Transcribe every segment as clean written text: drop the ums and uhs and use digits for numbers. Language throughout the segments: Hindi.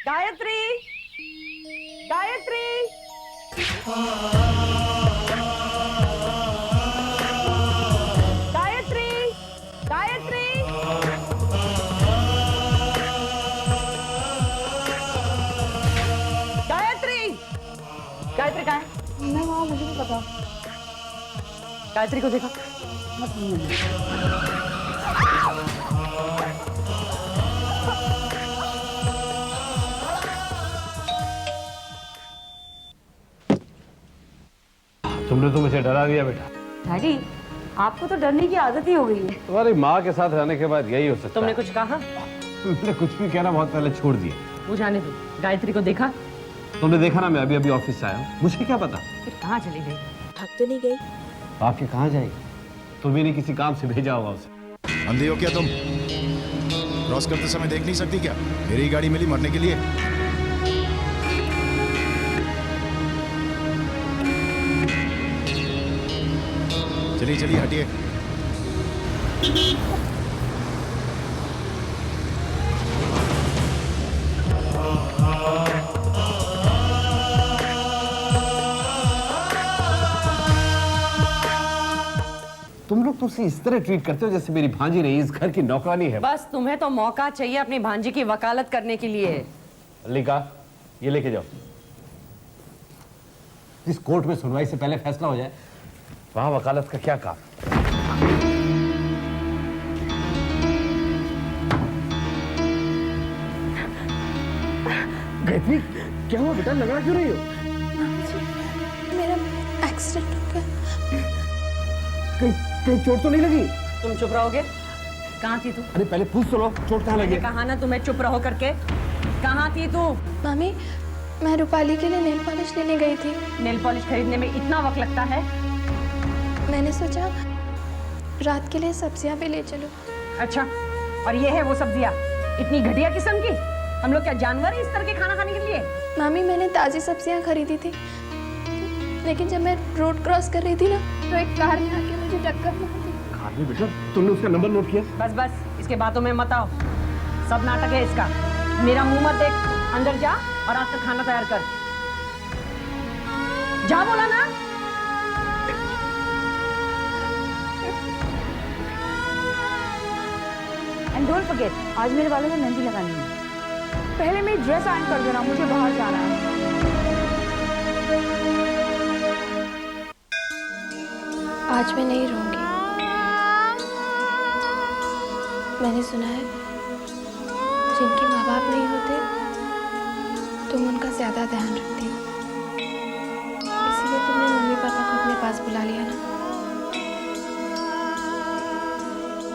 गायत्री, गायत्री, गायत्री, गायत्री, गायत्री, गायत्री कहाँ है? मैं वहाँ, मुझे नहीं पता। गायत्री को देखो। तुमने तो मुझे डरा दिया बेटा। डैडी, आपको तो डरने की आदत ही हो गई है। तुम्हारी माँ के साथ रहने के बाद यही हो सकता तुमने है। कुछ कहा? तुमने कुछ भी कहना बहुत पहले छोड़ दिया। वो जाने दो। गायत्री को देखा? तुमने देखा ना, मैं अभी अभी ऑफिस से आया हूँ, मुझे क्या पता। फिर कहाँ चली गई? थक तो नहीं गई? आपके कहाँ जाएगी? तुम्हें नहीं किसी काम से भेजा होगा उसे। अंधे हो क्या तुम? क्रॉस करते समय देख नहीं सकती क्या? मेरी गाड़ी मिली मरने के लिए। चलिए चलिए हटिए। तुम लोग तो उसे इस तरह ट्रीट करते हो जैसे मेरी भांजी नहीं, इस घर की नौकरानी है। बस तुम्हें तो मौका चाहिए अपनी भांजी की वकालत करने के लिए। लिखा, ये लेके जाओ। इस कोर्ट में सुनवाई से पहले फैसला हो जाए, वहां वकालत का क्या काम। गायत्री, क्या हुआ बेटा, लगा क्यों रही हो? मेरा एक्सीडेंट हो गया। कहीं चोट तो नहीं लगी? तुम चुप रहोगे? कहाँ थी तू? अरे पहले पूछ तो लो, चोट कहाँ लगी? मैंने कहा ना तुम्हें चुप रहो करके। कहाँ थी तू? मामी, मैं रूपाली के लिए नेल पॉलिश लेने गई थी। नेल पॉलिश खरीदने में इतना वक्त लगता है? मैंने सोचा रात के लिए सब्जियां भी ले चलो। अच्छा, और ये है वो सब्जियाँ? इतनी घटिया किस्म की? हम लोग क्या जानवर हैं इस तरह के खाना खाने के लिए? मामी, मैंने ताज़ी सब्जियां खरीदी थी, लेकिन जब मैं रोड क्रॉस कर रही थी ना, तो एक कार ने आके मुझे टक्कर मार दी। खाली बेटा, तुमने उसका नंबर नोट किया? बस बस, इसके बातों में मत आओ। सब नाटक है इसका। मेरा मुंह मत देख, अंदर जा और आज तक खाना तैयार कर। जा बोला ना। एंड डोंट फॉरगेट, आज मेरे बालों में मेहंदी लगानी है। पहले मेरी ड्रेस आयरन कर देना, मुझे बाहर जाना है। आज मैं नहीं रहूंगी। मैंने सुना है जिनके माँ बाप नहीं होते तुम उनका ज्यादा ध्यान रखती हो, इसीलिए तुमने मम्मी पापा को अपने पास बुला लिया ना।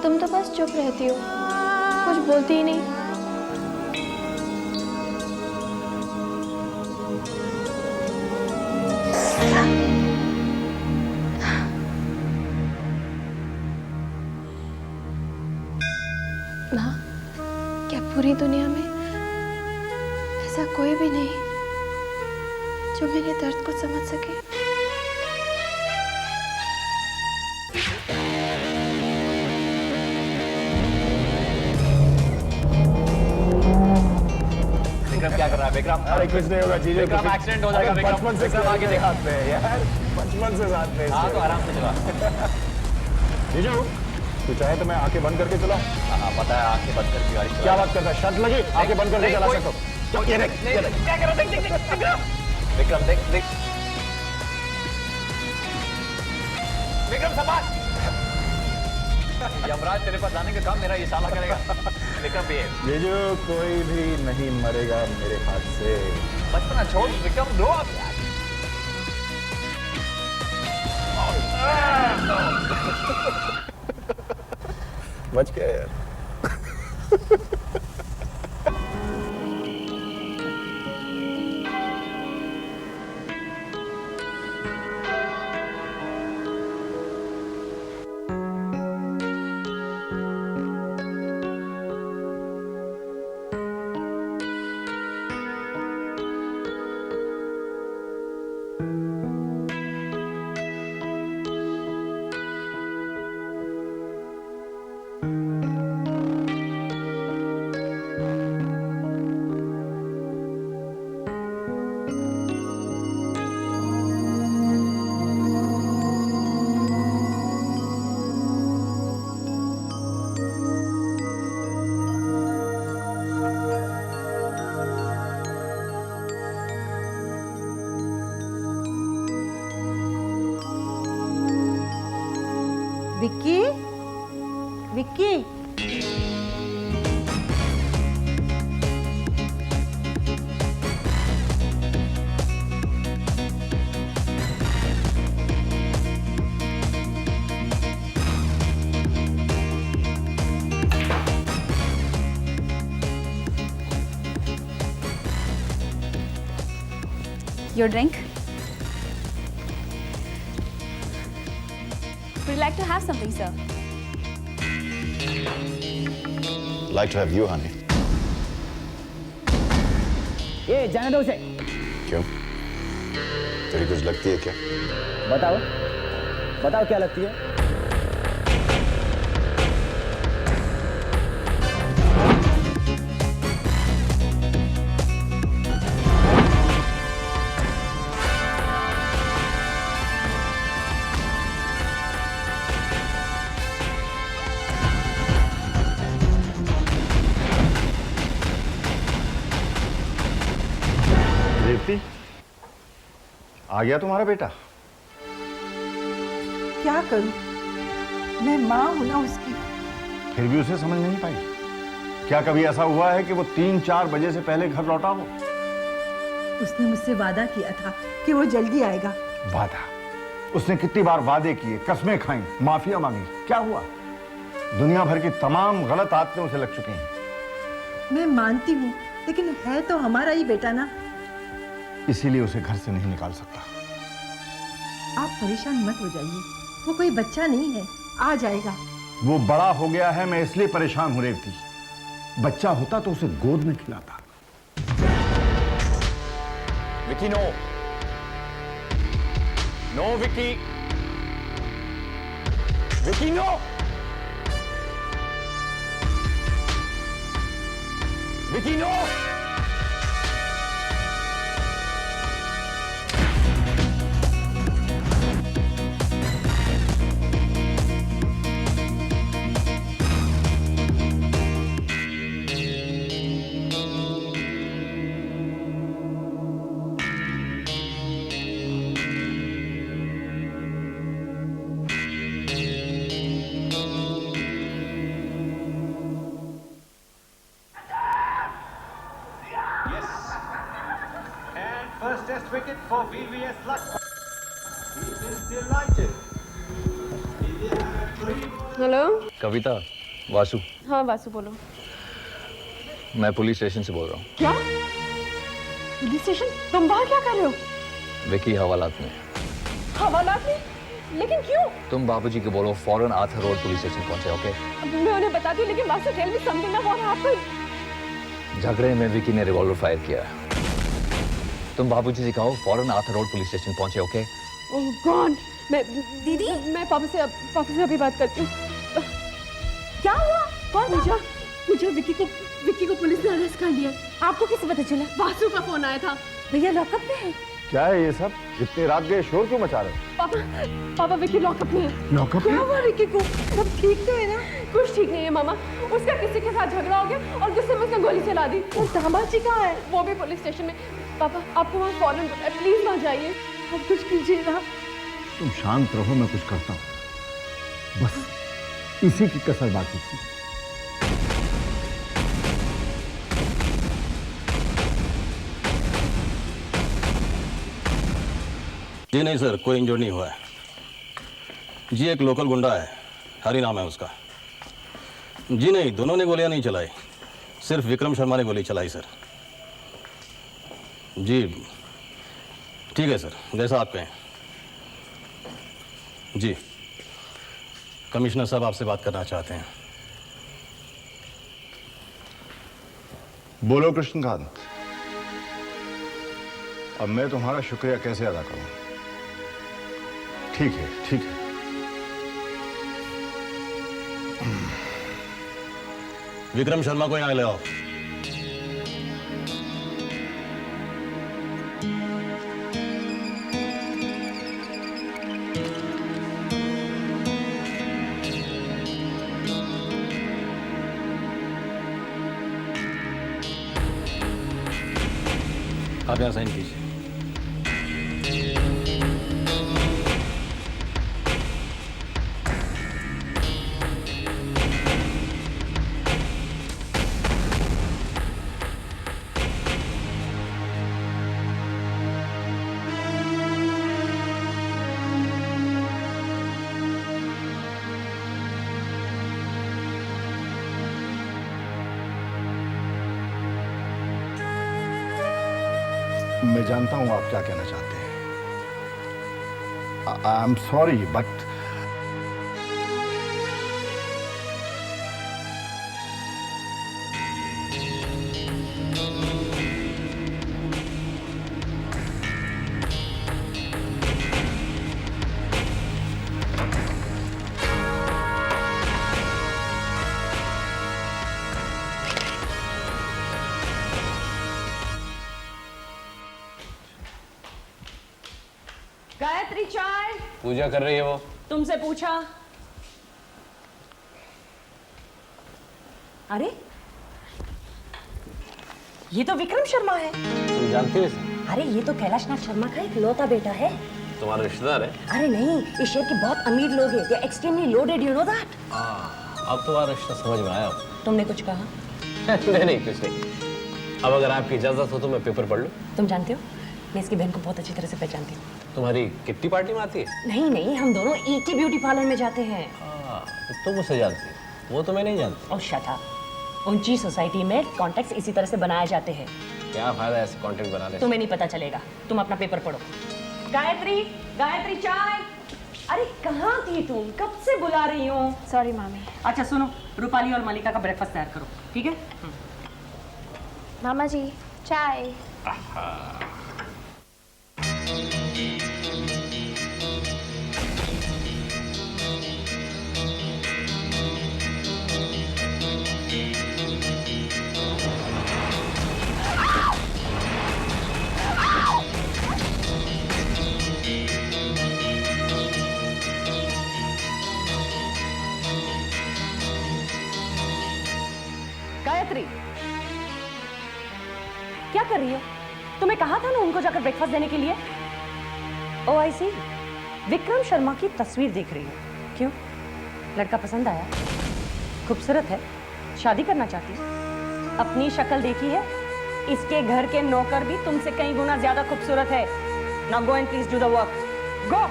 तुम तो बस चुप रहती हो, कुछ बोलती ही नहीं। माँ, क्या पूरी दुनिया में ऐसा कोई भी नहीं जो मेरे दर्द को समझ सके? विक्रम क्या कर रहा है? विक्रम, अरे कुछ नहीं होगा जीजू। विक्रम एक्सीडेंट हो जाएगा। विक्रम, बचपन से विक्रम आगे देखा। साथ में यार, बचपन से साथ में। हाँ तो आराम से चला। जीजू, तू चाहे तो मैं आंखें बंद करके चलाऊं? हाँ पता है, आंखें बंद करके गाड़ी चला। क्या बात करता है? शर्त लगी आंखें बंद करके चला सकता हूं। ये देख, ये देख। क्या कर रहा है? देख देख देख विक्रम, विक्रम देख देख। विक्रम संभाल। यमराज तेरे पास जाने का काम मेरा ये साला करेगा। विक्रम भी है। जीजू, कोई भी नहीं मरेगा मेरे हाथ से। बचपना छोड़ विक्रम, रो आप यार। बच गया यार। Vicky, Vicky, Your drink? Would you like to have something, sir? Like to have you, honey. ये जाने दो उसे। क्यों? तेरी कुछ लगती है क्या? बताओ, बताओ क्या लगती है? रेवती, आ गया तुम्हारा बेटा? क्या करूं? मैं माँ हूं ना उसकी। फिर भी उसे समझ नहीं पाई। क्या कभी ऐसा हुआ है कि वो 3-4 बजे से पहले घर लौटा हो? उसने मुझसे वादा किया था कि वो जल्दी आएगा। वादा? उसने कितनी बार वादे किए, कस्में खाई, माफिया मांगी, क्या हुआ? दुनिया भर की तमाम गलत आदतें उसे लग चुकी हैं। मैं मानती हूँ, लेकिन है तो हमारा ही बेटा ना। इसीलिए उसे घर से नहीं निकाल सकता। आप परेशान मत हो जाइए, वो कोई बच्चा नहीं है, आ जाएगा। वो बड़ा हो गया है, मैं इसलिए परेशान हूं रेवती। बच्चा होता तो उसे गोद में खिलाता। Vicky no, no Vicky, Vicky no, Vicky no. First test wicket for VVS Luck. He is delighted. Hello. Kavita, Vasu, हाँ वासु बोलो। मैं पुलिस स्टेशन से बोल रहा हूँ। क्या? Police station? तुम वहाँ क्या कर रहे हो? विकी हवालात में। हवालात में? लेकिन क्यों? तुम बाबूजी को बोलो फौरन आर्थर रोड पुलिस स्टेशन पहुंचे, ओके? मैं उन्हें बताती हूँ, लेकिन वासु टेल मी समथिंग ना, व्हाट हैपेंड? झगड़े में विकी ने रिवॉल्वर फायर किया। तुम बाबूजी से कहो फौरन आर्थर रोड पुलिस स्टेशन पहुंचे, ओके? ओह गॉड, मैं दीदी, मैं पापा से अभी बात करती हूँ। क्या हुआ? कौन? पूजा, विक्की को पुलिस ने अरेस्ट कर लिया। आपको कैसे पता चला? वासु का फोन आया था। भैया लॉकअप में है। क्या है ये सब? इतनी रात गए शोर क्यों मचा रहे हो? पापा विक्की लॉकअप में है। लॉकअप में? क्या हुआ विक्की को? सब ठीक तो है ना? कुछ ठीक नहीं है मामा, उसका किसी के साथ झगड़ा हो गया और गुस्से में उसने गोली चला दी। और दामाद जी कहाँ है? वो भी पुलिस स्टेशन में। पापा आपको वहाँ फौरन प्लीज वहाँ जाइए। आप कुछ कीजिए ना। तुम शांत रहो, मैं कुछ करता हूँ। बस इसी की कसर बाकी थी। जी नहीं सर, कोई इंजर्ड नहीं हुआ है। जी एक लोकल गुंडा है, हरी नाम है उसका। जी नहीं, दोनों ने गोलियां नहीं चलाई, सिर्फ विक्रम शर्मा ने गोली चलाई सर। जी ठीक है सर, जैसा आप कहें। जी कमिश्नर साहब आपसे बात करना चाहते हैं। बोलो कृष्णकांत, अब मैं तुम्हारा शुक्रिया कैसे अदा करूं? ठीक है, ठीक है। विक्रम शर्मा को यहाँ ले आओ। आप यहाँ साइन कीजिए। मैं जानता हूं आप क्या कहना चाहते हैं। I am sorry but Gayatri चाय। पूजा कर रही है वो। तुमसे पूछा। अरे ये तो विक्रम शर्मा है। तुम जानती हो इसे? अरे ये तो कैलाश नाथ शर्मा का इकलौता बेटा है। तुम्हारा रिश्तेदार है? अरे नहीं, इस शहर के बहुत अमीर लोग हैं। They are extremely loaded, you know that? अब तुम्हारा रिश्ता समझ में आया। तुमने कुछ कहा? नहीं कुछ नहीं। अब अगर आपकी इजाजत हो तो मैं पेपर पढ़ लूं। तुम जानते हो, मैं इसकी बहन को बहुत अच्छी तरह से पहचानती हूँ। तुम्हारी किट्टी पार्टी में आती है? नहीं नहीं, हम दोनों एक ही ब्यूटी पार्लर में जाते हैं। तो तुम उसे जानती हो, वो तो मैं नहीं जानती। और शट अप। ऊंची सोसाइटी में कॉन्टेक्ट्स इसी तरह से बनाए जाते हैं। क्या फायदा ऐसे कॉन्टेक्ट बनाने से? तुम्हें नहीं पता चलेगा। तुम अपना पेपर पढ़ो। गायत्री, गायत्री चाय। अरे कहाँ थी तुम? कब से बुला रही हूँ। सॉरी मामी। अच्छा सुनो, रूपाली और मलिका का ब्रेकफास्ट तैयार करो, ठीक है? मामा जी चाय। गायत्री, क्या कर रही हो? तुम्हें कहा था ना उनको जाकर ब्रेकफास्ट देने के लिए। ओ आई सी, विक्रम शर्मा की तस्वीर देख रही हो। क्यों? लड़का पसंद आया? खूबसूरत है? शादी करना चाहती हो? अपनी शक्ल देखी है? इसके घर के नौकर भी तुमसे कई गुना ज्यादा खूबसूरत है। Now go and please do the work. Go.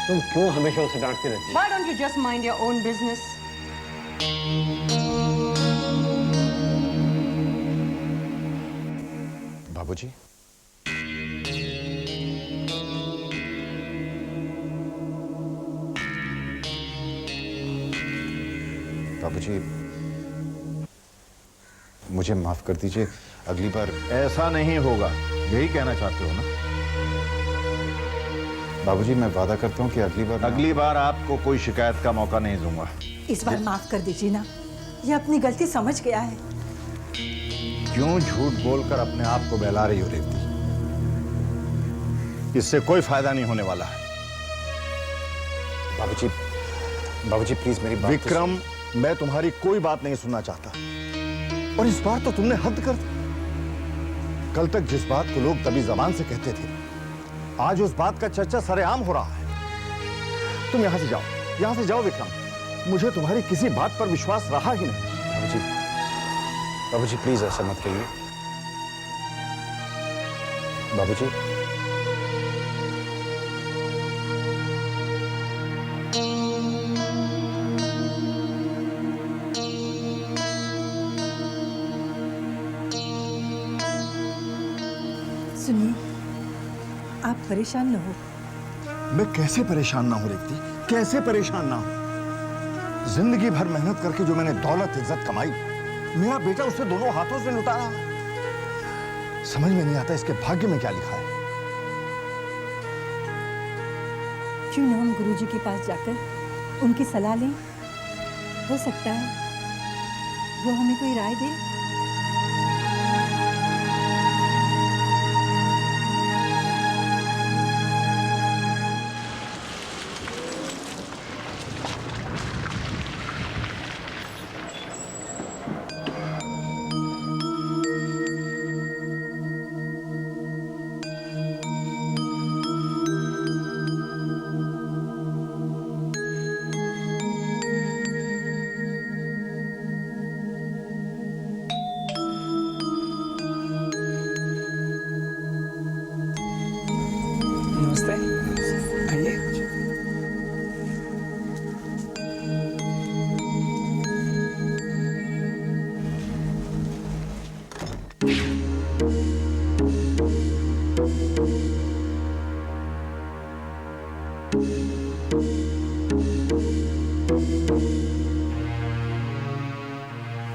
तुम क्यों हमेशा उसे डांटती रहती हो? Why don't you just mind your own business? बाबूजी, बाबूजी मुझे माफ कर दीजिए। अगली बार ऐसा नहीं होगा, यही कहना चाहते हो ना? बाबूजी मैं वादा करता हूँ कि अगली बार आपको कोई शिकायत का मौका नहीं दूंगा। इस बार माफ कर दीजिए ना, ये अपनी गलती समझ गया है। क्यों झूठ बोलकर अपने आप को बहला रही हो रेवती? इससे कोई फायदा नहीं होने वाला है। बाबूजी, बाबूजी प्लीज मेरी बात विक्रम, मैं तुम्हारी कोई बात नहीं सुनना चाहता। और इस बार तो तुमने हद कर दी। कल तक जिस बात को लोग तभी जबान से कहते थे, आज उस बात का चर्चा सरेआम हो रहा है। तुम यहां से जाओ, यहां से जाओ विक्रम। मुझे तुम्हारी किसी बात पर विश्वास रहा ही नहीं। बाबूजी, बाबूजी प्लीज ऐसा मत कहिए। बाबूजी, सुनिए, आप परेशान न हो। मैं कैसे परेशान ना हूं रेवती, कैसे परेशान ना हूं? जिंदगी भर मेहनत करके जो मैंने दौलत इज्जत कमाई, मेरा बेटा उसे दोनों हाथों से लुटा रहा है। समझ में नहीं आता इसके भाग्य में क्या लिखा है। क्यों न हम गुरुजी के पास जाकर उनकी सलाह लें? हो सकता है वो हमें कोई राय दे।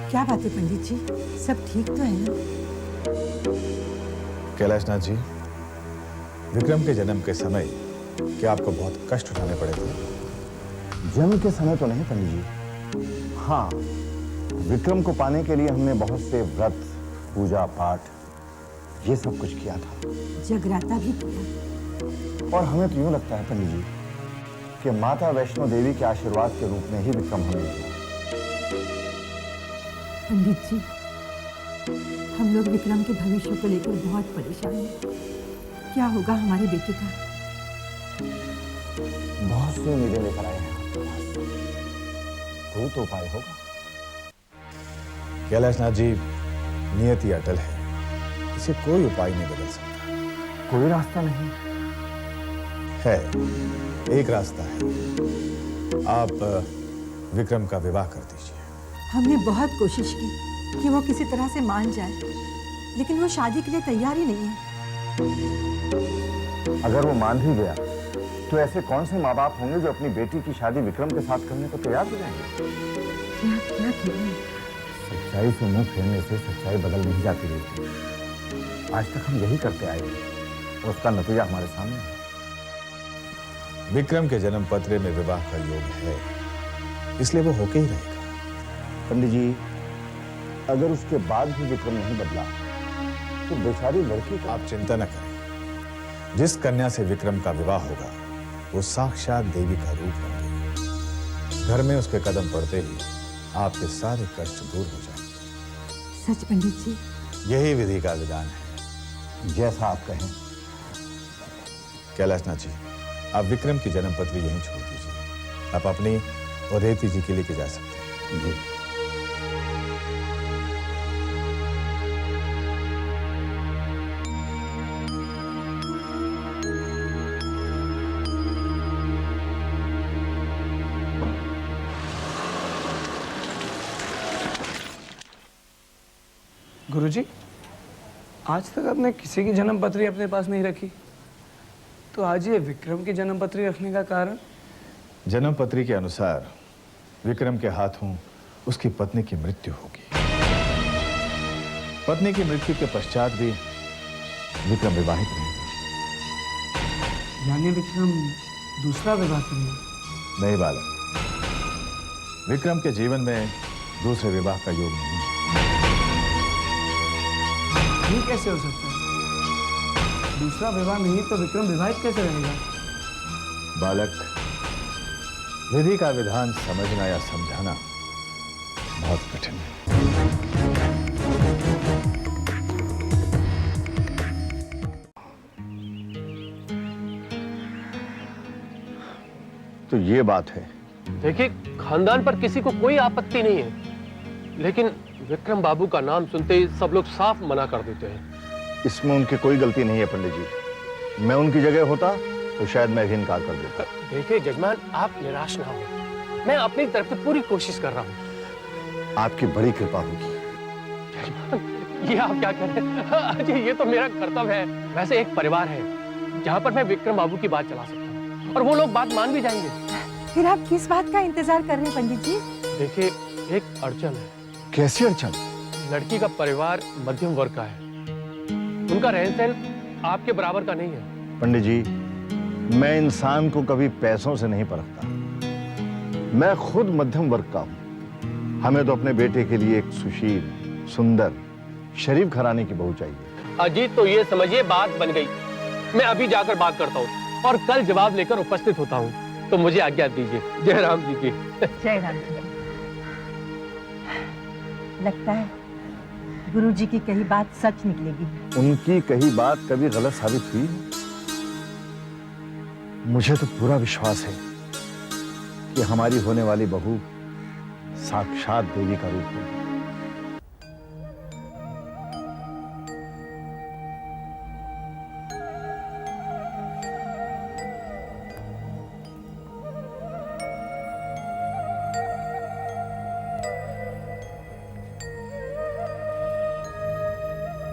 क्या बात है पंडित जी, सब ठीक तो है ना? कैलाशनाथ जी, विक्रम के जन्म के समय क्या आपको बहुत कष्ट उठाने पड़े थे? जन्म के समय तो नहीं पंडित जी। हाँ, विक्रम को पाने के लिए हमने बहुत से व्रत, पूजा पाठ, ये सब कुछ किया था। जगराता भी किया। और हमें तो यूं लगता है पंडित जी कि माता वैष्णो देवी के आशीर्वाद के रूप में ही विक्रम हमें दिया। पंडित जी, हम लोग विक्रम के भविष्य को लेकर बहुत परेशान हैं। क्या होगा हमारे बेटे का? बहुत सी उम्मीदें लेकर आए हैं आपके पास। कोई तो उपाय होगा। कैलाशनाथ जी, नियति अटल है, इसे कोई उपाय नहीं बदल सकता। कोई रास्ता नहीं है? एक रास्ता है। आप विक्रम का विवाह कर दीजिए। हमने बहुत कोशिश की कि वो किसी तरह से मान जाए, लेकिन वो शादी के लिए तैयार ही नहीं है। अगर वो मान भी गया तो ऐसे कौन से माँ बाप होंगे जो अपनी बेटी की शादी विक्रम के साथ करने को तैयार हो जाएंगे? क्या क्या करें? सच्चाई से मुंह फेरने से सच्चाई बदल नहीं जाती रहती। आज तक हम यही करते आए हैं और उसका नतीजा हमारे सामने है। विक्रम के जन्म पत्र में विवाह का योग है, इसलिए वो होके ही रहेगा। पंडित जी, अगर उसके बाद भी विक्रम नहीं बदला तो बेचारी लड़की को... आप चिंता न करें। जिस कन्या से विक्रम का विवाह होगा वो साक्षात देवी का रूप होगी। घर में उसके कदम पड़ते ही आपके सारे कष्ट दूर हो जाएंगे। सच पंडित जी? यही विधि का विधान है, जैसा आप कहें। कैलाशनाथ जी, आप विक्रम की जन्मपत्री यहीं छोड़ दीजिए। आप अपनी और रेवती जी के लेके जा सकते हैं। जी। गुरुजी, आज तक आपने किसी की जन्म पत्री अपने पास नहीं रखी, तो आज ये विक्रम की जन्म पत्री रखने का कारण? जन्म पत्री के अनुसार विक्रम के हाथों उसकी पत्नी की मृत्यु होगी। पत्नी की मृत्यु के पश्चात भी विक्रम विवाहित रहेगा। यानी विक्रम दूसरा विवाह करेगा? नहीं बालक, विक्रम के जीवन में दूसरे विवाह का योग नहीं। ये कैसे हो सकता है? दूसरा विवाह नहीं तो विक्रम विवाहित कैसे रहेगा? बालक, विधि का विधान समझना या समझाना बहुत कठिन है। तो ये बात है। देखिए, खानदान पर किसी को कोई आपत्ति नहीं है, लेकिन विक्रम बाबू का नाम सुनते ही सब लोग साफ मना कर देते हैं। इसमें उनकी कोई गलती नहीं है पंडित जी। मैं उनकी जगह होता तो शायद मैं भी इनकार कर देता। देखिए जजमान, आप निराश ना हो, मैं अपनी तरफ से पूरी कोशिश कर रहा हूँ। आपकी बड़ी कृपा होगी। जजमान, ये आप क्या कर रहे हैं? अजय, ये तो मेरा कर्तव्य है। वैसे एक परिवार है जहाँ पर मैं विक्रम बाबू की बात चला सकता हूँ और वो लोग बात मान भी जाएंगे। फिर आप किस बात का इंतजार कर रहे हैं पंडित जी? देखिए, एक अड़चन है। कैसी अड़चन? लड़की का परिवार मध्यम वर्ग का है, उनका रहन सहन आपके बराबर का नहीं है। पंडित जी, मैं इंसान को कभी पैसों से नहीं परखता। मैं खुद मध्यम वर्ग का हूँ। हमें तो अपने बेटे के लिए एक सुशील, सुंदर, शरीफ घराने की बहू चाहिए। अजीत, तो ये समझिए बात बन गई। मैं अभी जाकर बात करता हूँ और कल जवाब लेकर उपस्थित होता हूँ। तो मुझे आज्ञा दीजिए। जय राम जी की। जय राम जी। लगता है गुरुजी की कही बात सच निकलेगी। उनकी कही बात कभी गलत साबित हुई? मुझे तो पूरा विश्वास है कि हमारी होने वाली बहू साक्षात देवी का रूप होगी।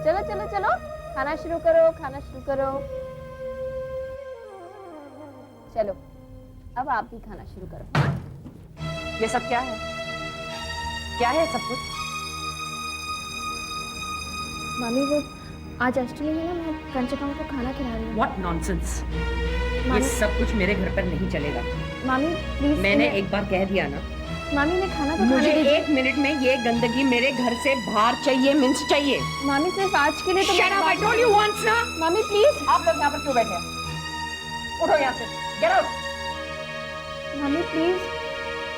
चलो चलो चलो, खाना शुरू करो, खाना शुरू करो। चलो, अब आप भी खाना शुरू करो। ये सब क्या है? क्या है सब कुछ? मामी वो आज अष्टमी है ना, मैं कंचकाओं को खाना खिला रही हूँ। What nonsense! ये मामी सब कुछ मेरे घर पर नहीं चलेगा। मामी प्लीज, मैंने एक बार कह दिया ना। मामी ने खाना तो मुझे खाने दीजिए। 1 मिनट में ये गंदगी मेरे घर से बाहर चाहिए, मिन्स चाहिए। मामी सिर्फ आज के लिए तो Shut up, I told you once ना। मामी प्लीज। आप लोग यहाँ पर क्यों बैठे हैं? उठो यहाँ से, get out! मामी प्लीज,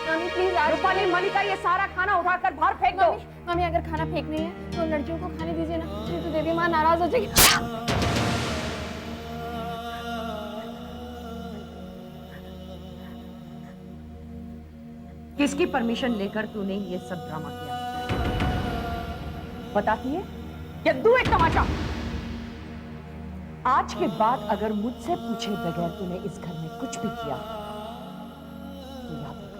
मामी प्लीज। आज रूपाली, मलिका, ये सारा खाना उठाकर बाहर फेंक दो। मामी अगर खाना फेंकनी है तो लड़कियों को खाने दीजिए ना, नहीं तो देवी माँ नाराज हो जाएगी। किसकी परमिशन लेकर तूने ये सब ड्रामा किया? बताती है या तू एक तमाशा? आज के बाद अगर मुझसे पूछे बगैर तूने इस घर में कुछ भी किया तो याद रख।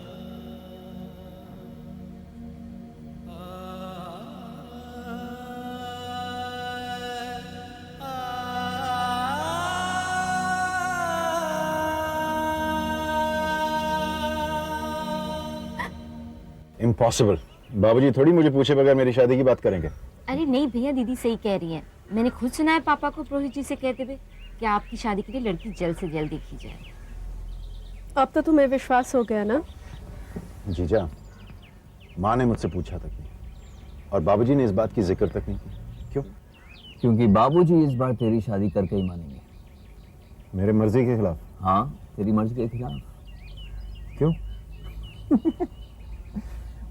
इम्पॉसिबल। बाबूजी थोड़ी मुझे पूछे बगैर मेरी शादी की बात करेंगे। अरे नहीं भैया, दीदी सही कह रही है। मैंने खुद सुना है पापा को पुरोहित जी से कहते हुए कि आपकी शादी के लिए लड़की जल्द से जल्द देखी जाए। अब तो तुम्हें विश्वास हो गया ना? जीजा, माँ ने मुझसे पूछा तक नहीं और बाबूजी ने इस बात की जिक्र तक नहीं की। क्यों? क्योंकि बाबूजी इस बार तेरी शादी करके ही मानेंगे। मेरे मर्जी के खिलाफ? हाँ, तेरी मर्जी के खिलाफ। क्यों?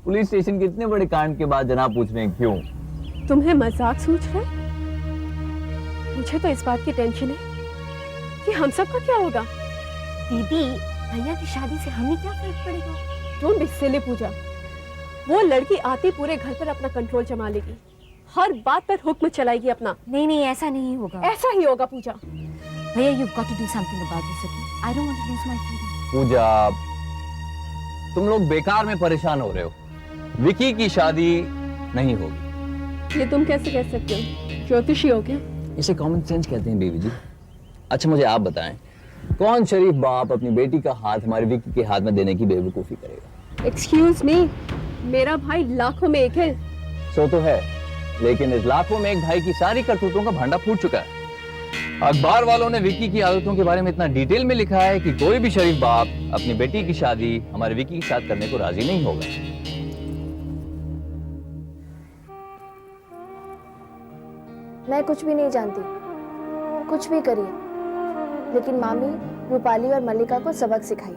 पुलिस स्टेशन के इतने बड़े कांड के बाद जनाब पूछ रहे हैं क्यों? तुम्हें मजाक सूझ रहा है? मुझे तो इस बात की टेंशन है कि हम सब का क्या होगा। दीदी, भैया की शादी से हमें क्या फर्क पड़ेगा? डोंट बी सिली पूजा। वो लड़की आती पूरे घर पर अपना कंट्रोल जमा लेगी, हर बात पर हुक्म चलाएगी अपना। नहीं नहीं, ऐसा नहीं होगा। ऐसा ही होगा पूजा। भैया, you've got to do something about this, okay? I don't want to lose my freedom. पूजा, तुम लोग बेकार में परेशान हो रहे हो। विकी की शादी नहीं होगी। ये तुम कैसे कह सकते हो? ज्योतिषी हो क्या? इसे कॉमन सेंस कहते हैं बेबी जी। अच्छा मुझे आप बताएं, कौन शरीफ बाप अपनी बेटी का हाथ हमारे विकी के हाथ में देने की बेवकूफी करेगा? एक्सक्यूज मी, मेरा भाई लाखों में एक है। सो तो है, लेकिन इस लाखों में एक भाई की सारी करतूतों का भांडा फूट चुका है। अखबार वालों ने विकी की आदतों के बारे में इतना डिटेल में लिखा है कि कोई भी शरीफ बाप अपनी बेटी की शादी हमारे विकी के साथ करने को राजी नहीं होगा। मैं कुछ भी नहीं जानती, कुछ भी करिए, लेकिन मामी रूपाली और मल्लिका को सबक सिखाइए।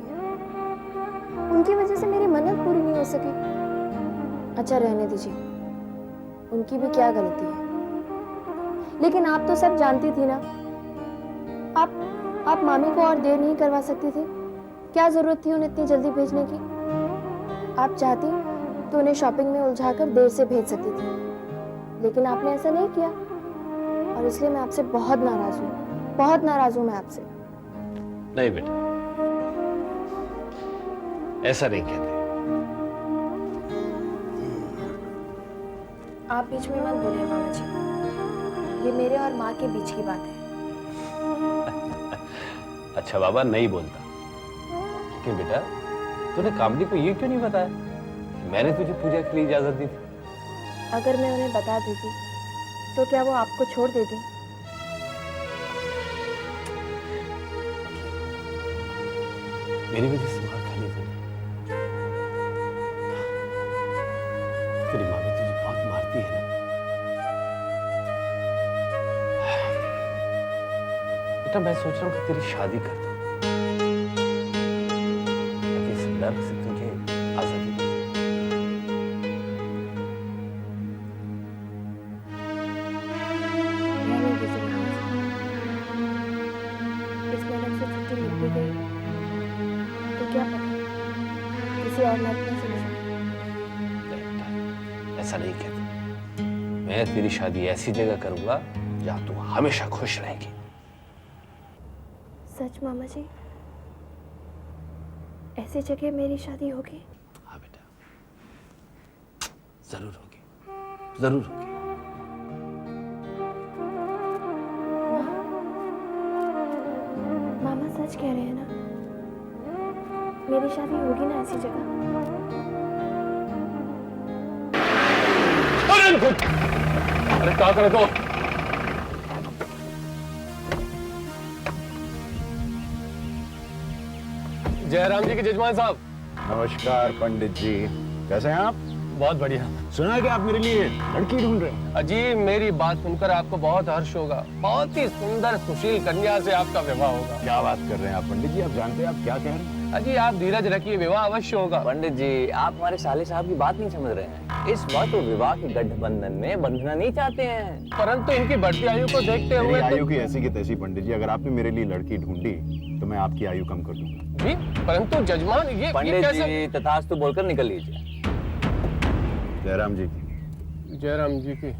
उनकी वजह से मेरी मन्नत पूरी नहीं हो सकी। अच्छा रहने दीजिए, उनकी भी क्या गलती है। लेकिन आप तो सब जानती थी ना। आप मामी को और देर नहीं करवा सकती थी? क्या जरूरत थी उन्हें इतनी जल्दी भेजने की? आप चाहती तो उन्हें शॉपिंग में उलझाकर देर से भेज सकती थी, लेकिन आपने ऐसा नहीं किया और इसलिए मैं आपसे बहुत नाराज हूँ। बहुत नाराज हूँ मैं आपसे। नहीं बेटा, ऐसा नहीं कहते। आप बीच में मत बोलिए मामा जी, ये मेरे और माँ के बीच की बात है। अच्छा बाबा, नहीं बोलता। लेकिन बेटा, तूने कामनी को ये क्यों नहीं बताया? मैंने तुझे पूजा के लिए इजाजत दी थी। अगर मैं उन्हें बता देती तो क्या वो आपको छोड़ देती? मेरी वजह से मार खा ली तूने। तेरी माँ भी तुझे बहुत मारती है ना। बेटा, मैं सोच रहा हूँ कि तेरी शादी कर दूं, ताकि इस डर से तुझे आजादी मिल जाए। रहने दीजिए मामा जी। इस मेहनत से छुट्टी मिल भी गई तो क्या पता किसी और मर्द में से मिल जाए। ऐसा नहीं कहते। मैं तेरी शादी ऐसी जगह करूंगा जहां तू हमेशा खुश रहेगी। सच मामा जी? ऐसी जगह मेरी शादी होगी? हाँ बेटा, जरूर होगी, जरूर होगी। मामा सच कह रहे हैं ना? मेरी शादी होगी ना ऐसी जगह। अरे क्या करे तो जयराम जी के जजमान साहब। नमस्कार पंडित जी, कैसे हैं आप? बहुत बढ़िया। सुना है कि आप मेरे लिए लड़की ढूंढ रहे हैं। अजी मेरी बात सुनकर आपको बहुत हर्ष होगा। बहुत ही सुंदर सुशील कन्या से आपका विवाह होगा। क्या बात कर रहे हैं आप पंडित जी? आप जानते हैं आप क्या कह रहे हैं? अजी आप धीरज रखिए, विवाह अवश्य होगा। पंडित जी, आप हमारे साले साहब की बात नहीं समझ रहे हैं। इस वक्त वो विवाह के गठबंधन में बंधना नहीं चाहते हैं, परंतु इनकी बढ़ती आयु को देखते हुए आयु की ऐसी की तैसी पंडित जी, अगर आपने मेरे लिए लड़की ढूंढी तो मैं आपकी आयु कम कर दूंगा। जी परंतु जजमान ये पंडित कैसे? जी तथास्तु बोलकर निकल लीजिए। जयराम जी की। जयराम जी की।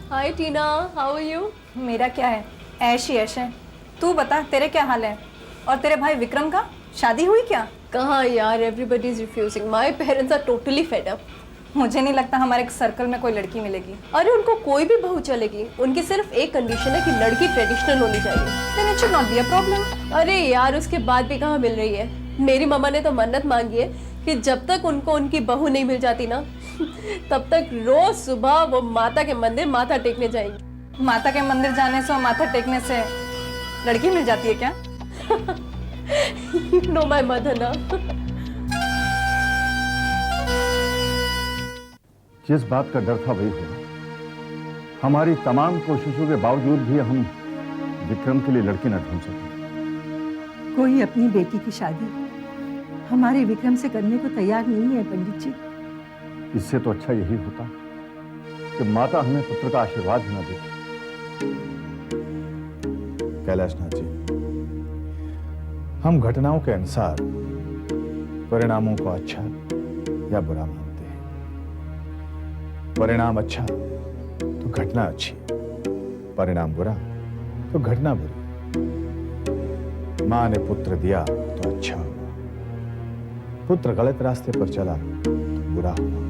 हाय टीना, हाउ आर यू? मेरा क्या है, ऐश ही ऐश है। तू बता, तेरे क्या हाल है? और तेरे भाई विक्रम का शादी हुई क्या? कहाँ यार, everybody is refusing. My parents are totally fed up. मुझे नहीं लगता हमारे सर्कल में कोई लड़की मिलेगी। अरे उनको कोई भी बहू चलेगी, उनकी सिर्फ एक कंडीशन है कि लड़की ट्रेडिशनल होनी चाहिए। Then it should not be a problem। अरे यार उसके बाद भी कहाँ मिल रही है। मेरी मम्मा ने तो मन्नत मांगी है कि जब तक उनको उनकी बहू नहीं मिल जाती ना तब तक रोज सुबह वो माता के मंदिर माथा टेकने जाएंगी। माता के मंदिर जाने से और माथा टेकने से लड़की मिल जाती है क्या? You know my mother ना। जिस बात का डर था वही हुआ। हमारी तमाम कोशिशों के बावजूद भी हम विक्रम के लिए लड़की न ढूंढ सके। कोई अपनी बेटी की शादी हमारे विक्रम से करने को तैयार नहीं है पंडित जी। इससे तो अच्छा यही होता कि माता हमें पुत्र का आशीर्वाद ही न देती। कैलाशनाथ जी, हम घटनाओं के अनुसार परिणामों को अच्छा या बुरा मानते हैं। परिणाम अच्छा तो घटना अच्छी, परिणाम बुरा तो घटना बुरी। मां ने पुत्र दिया तो अच्छा हुआ, पुत्र गलत रास्ते पर चला तो बुरा हुआ।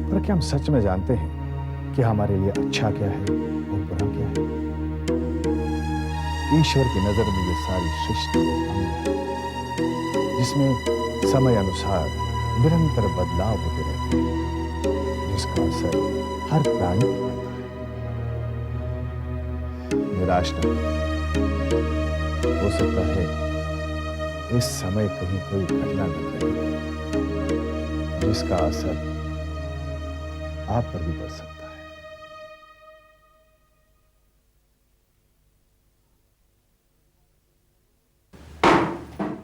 पर क्या हम सच में जानते हैं कि हमारे लिए अच्छा क्या है और बुरा क्या है? ईश्वर की नजर में ये सारी सृष्टि जिसमें समय अनुसार निरंतर बदलाव होते रहते हैं, जिसका असर हर प्राणी पर पड़ता है। निराश न हो सकता है इस समय कहीं कोई घटना घट रही है जिसका असर आप पर भी पड़ सकता है।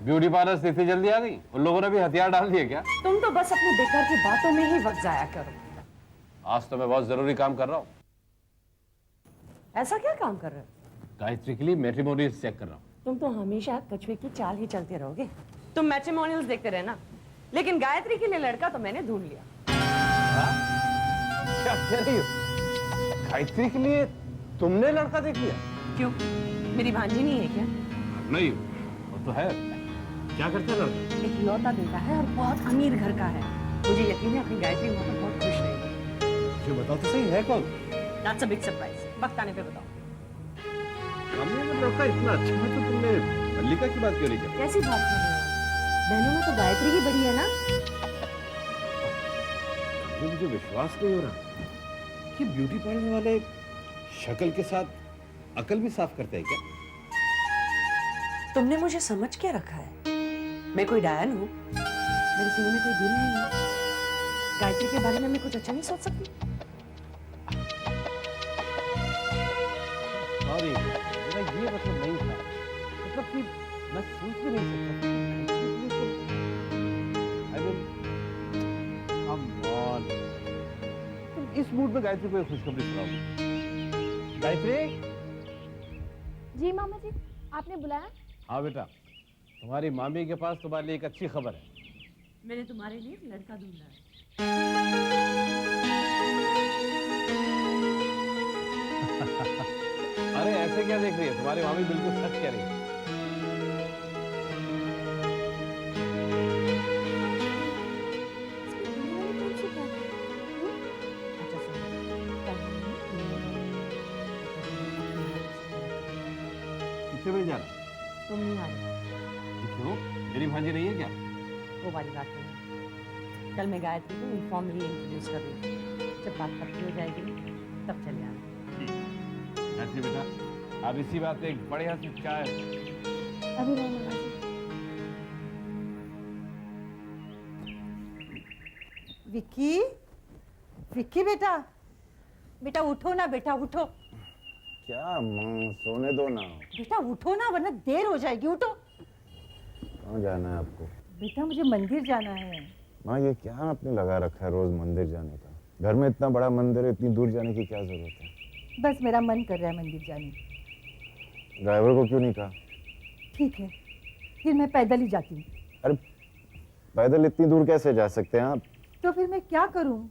ब्यूटी पार्लर से इतनी जल्दी आ गई? उन लोगों ने भी हथियार डाल दिए क्या? तुम तो बस अपनी बेकार की बातों में ही वक्त जाया करो। आज तो मैं बहुत जरूरी काम कर रहा हूँ। ऐसा क्या काम कर रहे हो? गायत्री के लिए मैट्रिमोनियल्स चेक कर रहा हूँ। तुम तो हमेशा कछुए की चाल ही चलते रहोगे। तुम मैट्रिमोनियल्स देखते रहना, लेकिन गायत्री के लिए लड़का तो मैंने ढूंढ लिया। क्या कह रही हो? गायत्री के लिए तुमने लड़का देख लिया? क्यों, मेरी भांजी नहीं है क्या? नहीं, वो तो है। क्या करता है लड़का? एक लौता बेटा है और बहुत अमीर घर का है। मुझे यकीन है अपनी गायत्री वहां पर बहुत खुश रहेगी। जो बताओ तो सही, है कौन? That's a big surprise। वक्त आने पे बताओ। हमने जब लड़का इतना अच्छा है तो तुमने मल्लिका की बात क्यों नहीं की? कैसी बात कर रहे हो? बहनों में तो गायत्री ही बड़ी है ना। मुझे विश्वास नहीं हो रहा कि ब्यूटी पार्लर वाले शक्ल के साथ अकल भी साफ करते हैं क्या? तुमने मुझे समझ के रखा है? मैं कोई डायन हूँ? मेरे सीने में कोई दिल नहीं है। गायत्री के बारे में मैं कुछ अच्छा नहीं सोच सकती? सॉरी, मेरा ये मतलब नहीं था। मतलब कि मैं सोच भी नहीं सकता। तुम इस मूड में गायत्री को एक खुशखबरी सुनाओ। गायत्री। जी मामा जी, आपने बुलाया? हाँ बेटा, तुम्हारी मामी के पास तुम्हारे लिए एक अच्छी खबर है। मैंने तुम्हारे लिए एक लड़का ढूंढा है। अरे ऐसे क्या देख रही है? तुम्हारी मामी बिल्कुल सच कह रही है। कितने बजे जाना? तुम नहीं आ रही। क्यों? मेरी भांजी नहीं है क्या? वो वाली बात नहीं है। कल मैं गायत्री को इनफॉर्मली इंट्रोड्यूस कर रही हूँ। जब बात पक्की हो जाएगी तब चले आना। गायत्री बेटा, अब इसी बात पे एक बढ़िया सी चाय। अभी नहीं मामा जी। विक्की, विक्की बेटा, बेटा उठो ना, बेटा उठो। क्या माँ, सोने दो ना। बेटा उठो ना, वरना देर हो जाएगी, उठो। कहाँ जाना है आपको? बेटा मुझे मंदिर जाना है। माँ ये क्या आपने लगा रखा है रोज मंदिर जाने का? घर में इतना बड़ा मंदिर है, इतनी दूर जाने की क्या जरूरत है? बस मेरा मन कर रहा है मंदिर जाने की। ड्राइवर को क्यों नहीं कहा? ठीक है, फिर मैं पैदल ही जाती हूँ। अरे पैदल इतनी दूर कैसे जा सकते हैं आप? तो फिर मैं क्या करूँ?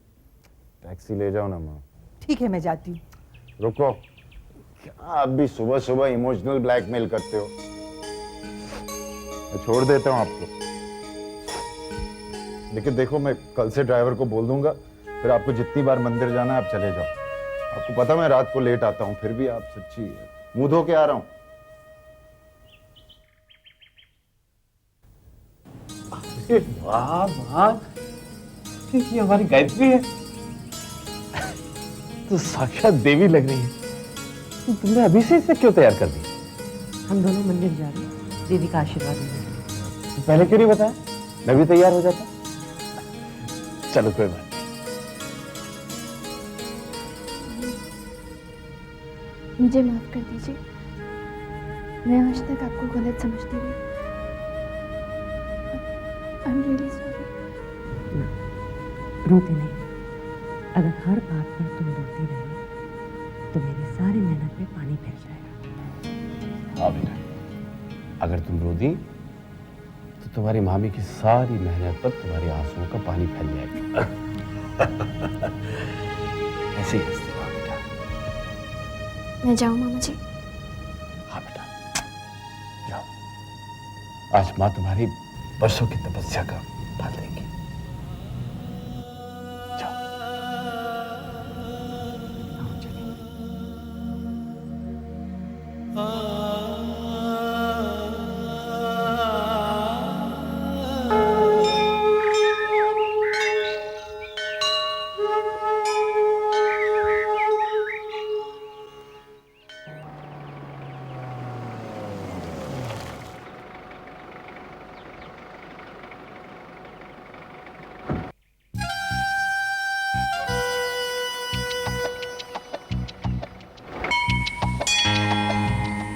टैक्सी ले जाओ ना माँ। ठीक है, मैं जाती हूँ। रुको, क्या आप भी सुबह सुबह इमोशनल ब्लैकमेल करते हो? मैं छोड़ देता हूँ आपको, लेकिन देखो मैं कल से ड्राइवर को बोल दूंगा, फिर आपको जितनी बार मंदिर जाना है आप चले जाओ। आपको पता मैं रात को लेट आता हूँ, फिर भी आप सच्ची मुंह धो के आ रहा हूँ। वाह वाह, ये हमारी गायत्री है तो साक्षात देवी लग रही है। तुमने अभी से इसे क्यों तैयार कर दी? हम दोनों मंदिर जा रहे हैं देवी का आशीर्वाद लेने। तो पहले क्यों नहीं बताया? मैं भी तैयार हो जाता। चलो कोई बात नहीं। मुझे माफ कर दीजिए, मैं आज तक आपको गलत समझती रही। I am really sorry. रोती नहीं। अगर हर बात पर तुम रोती रहे तो मेरी सारी मेहनत पे पानी फिर जाएगा। हाँ बेटा, अगर तुम रो दी तो तुम्हारी मामी की सारी मेहनत पर तुम्हारे आंसुओं का पानी फैल जाएगा। ऐसे ही हंसती रहो बेटा। मैं जाऊं मामा जी? हाँ बेटा जाओ, आज माँ तुम्हारी वर्षों की तपस्या का फल देंगी।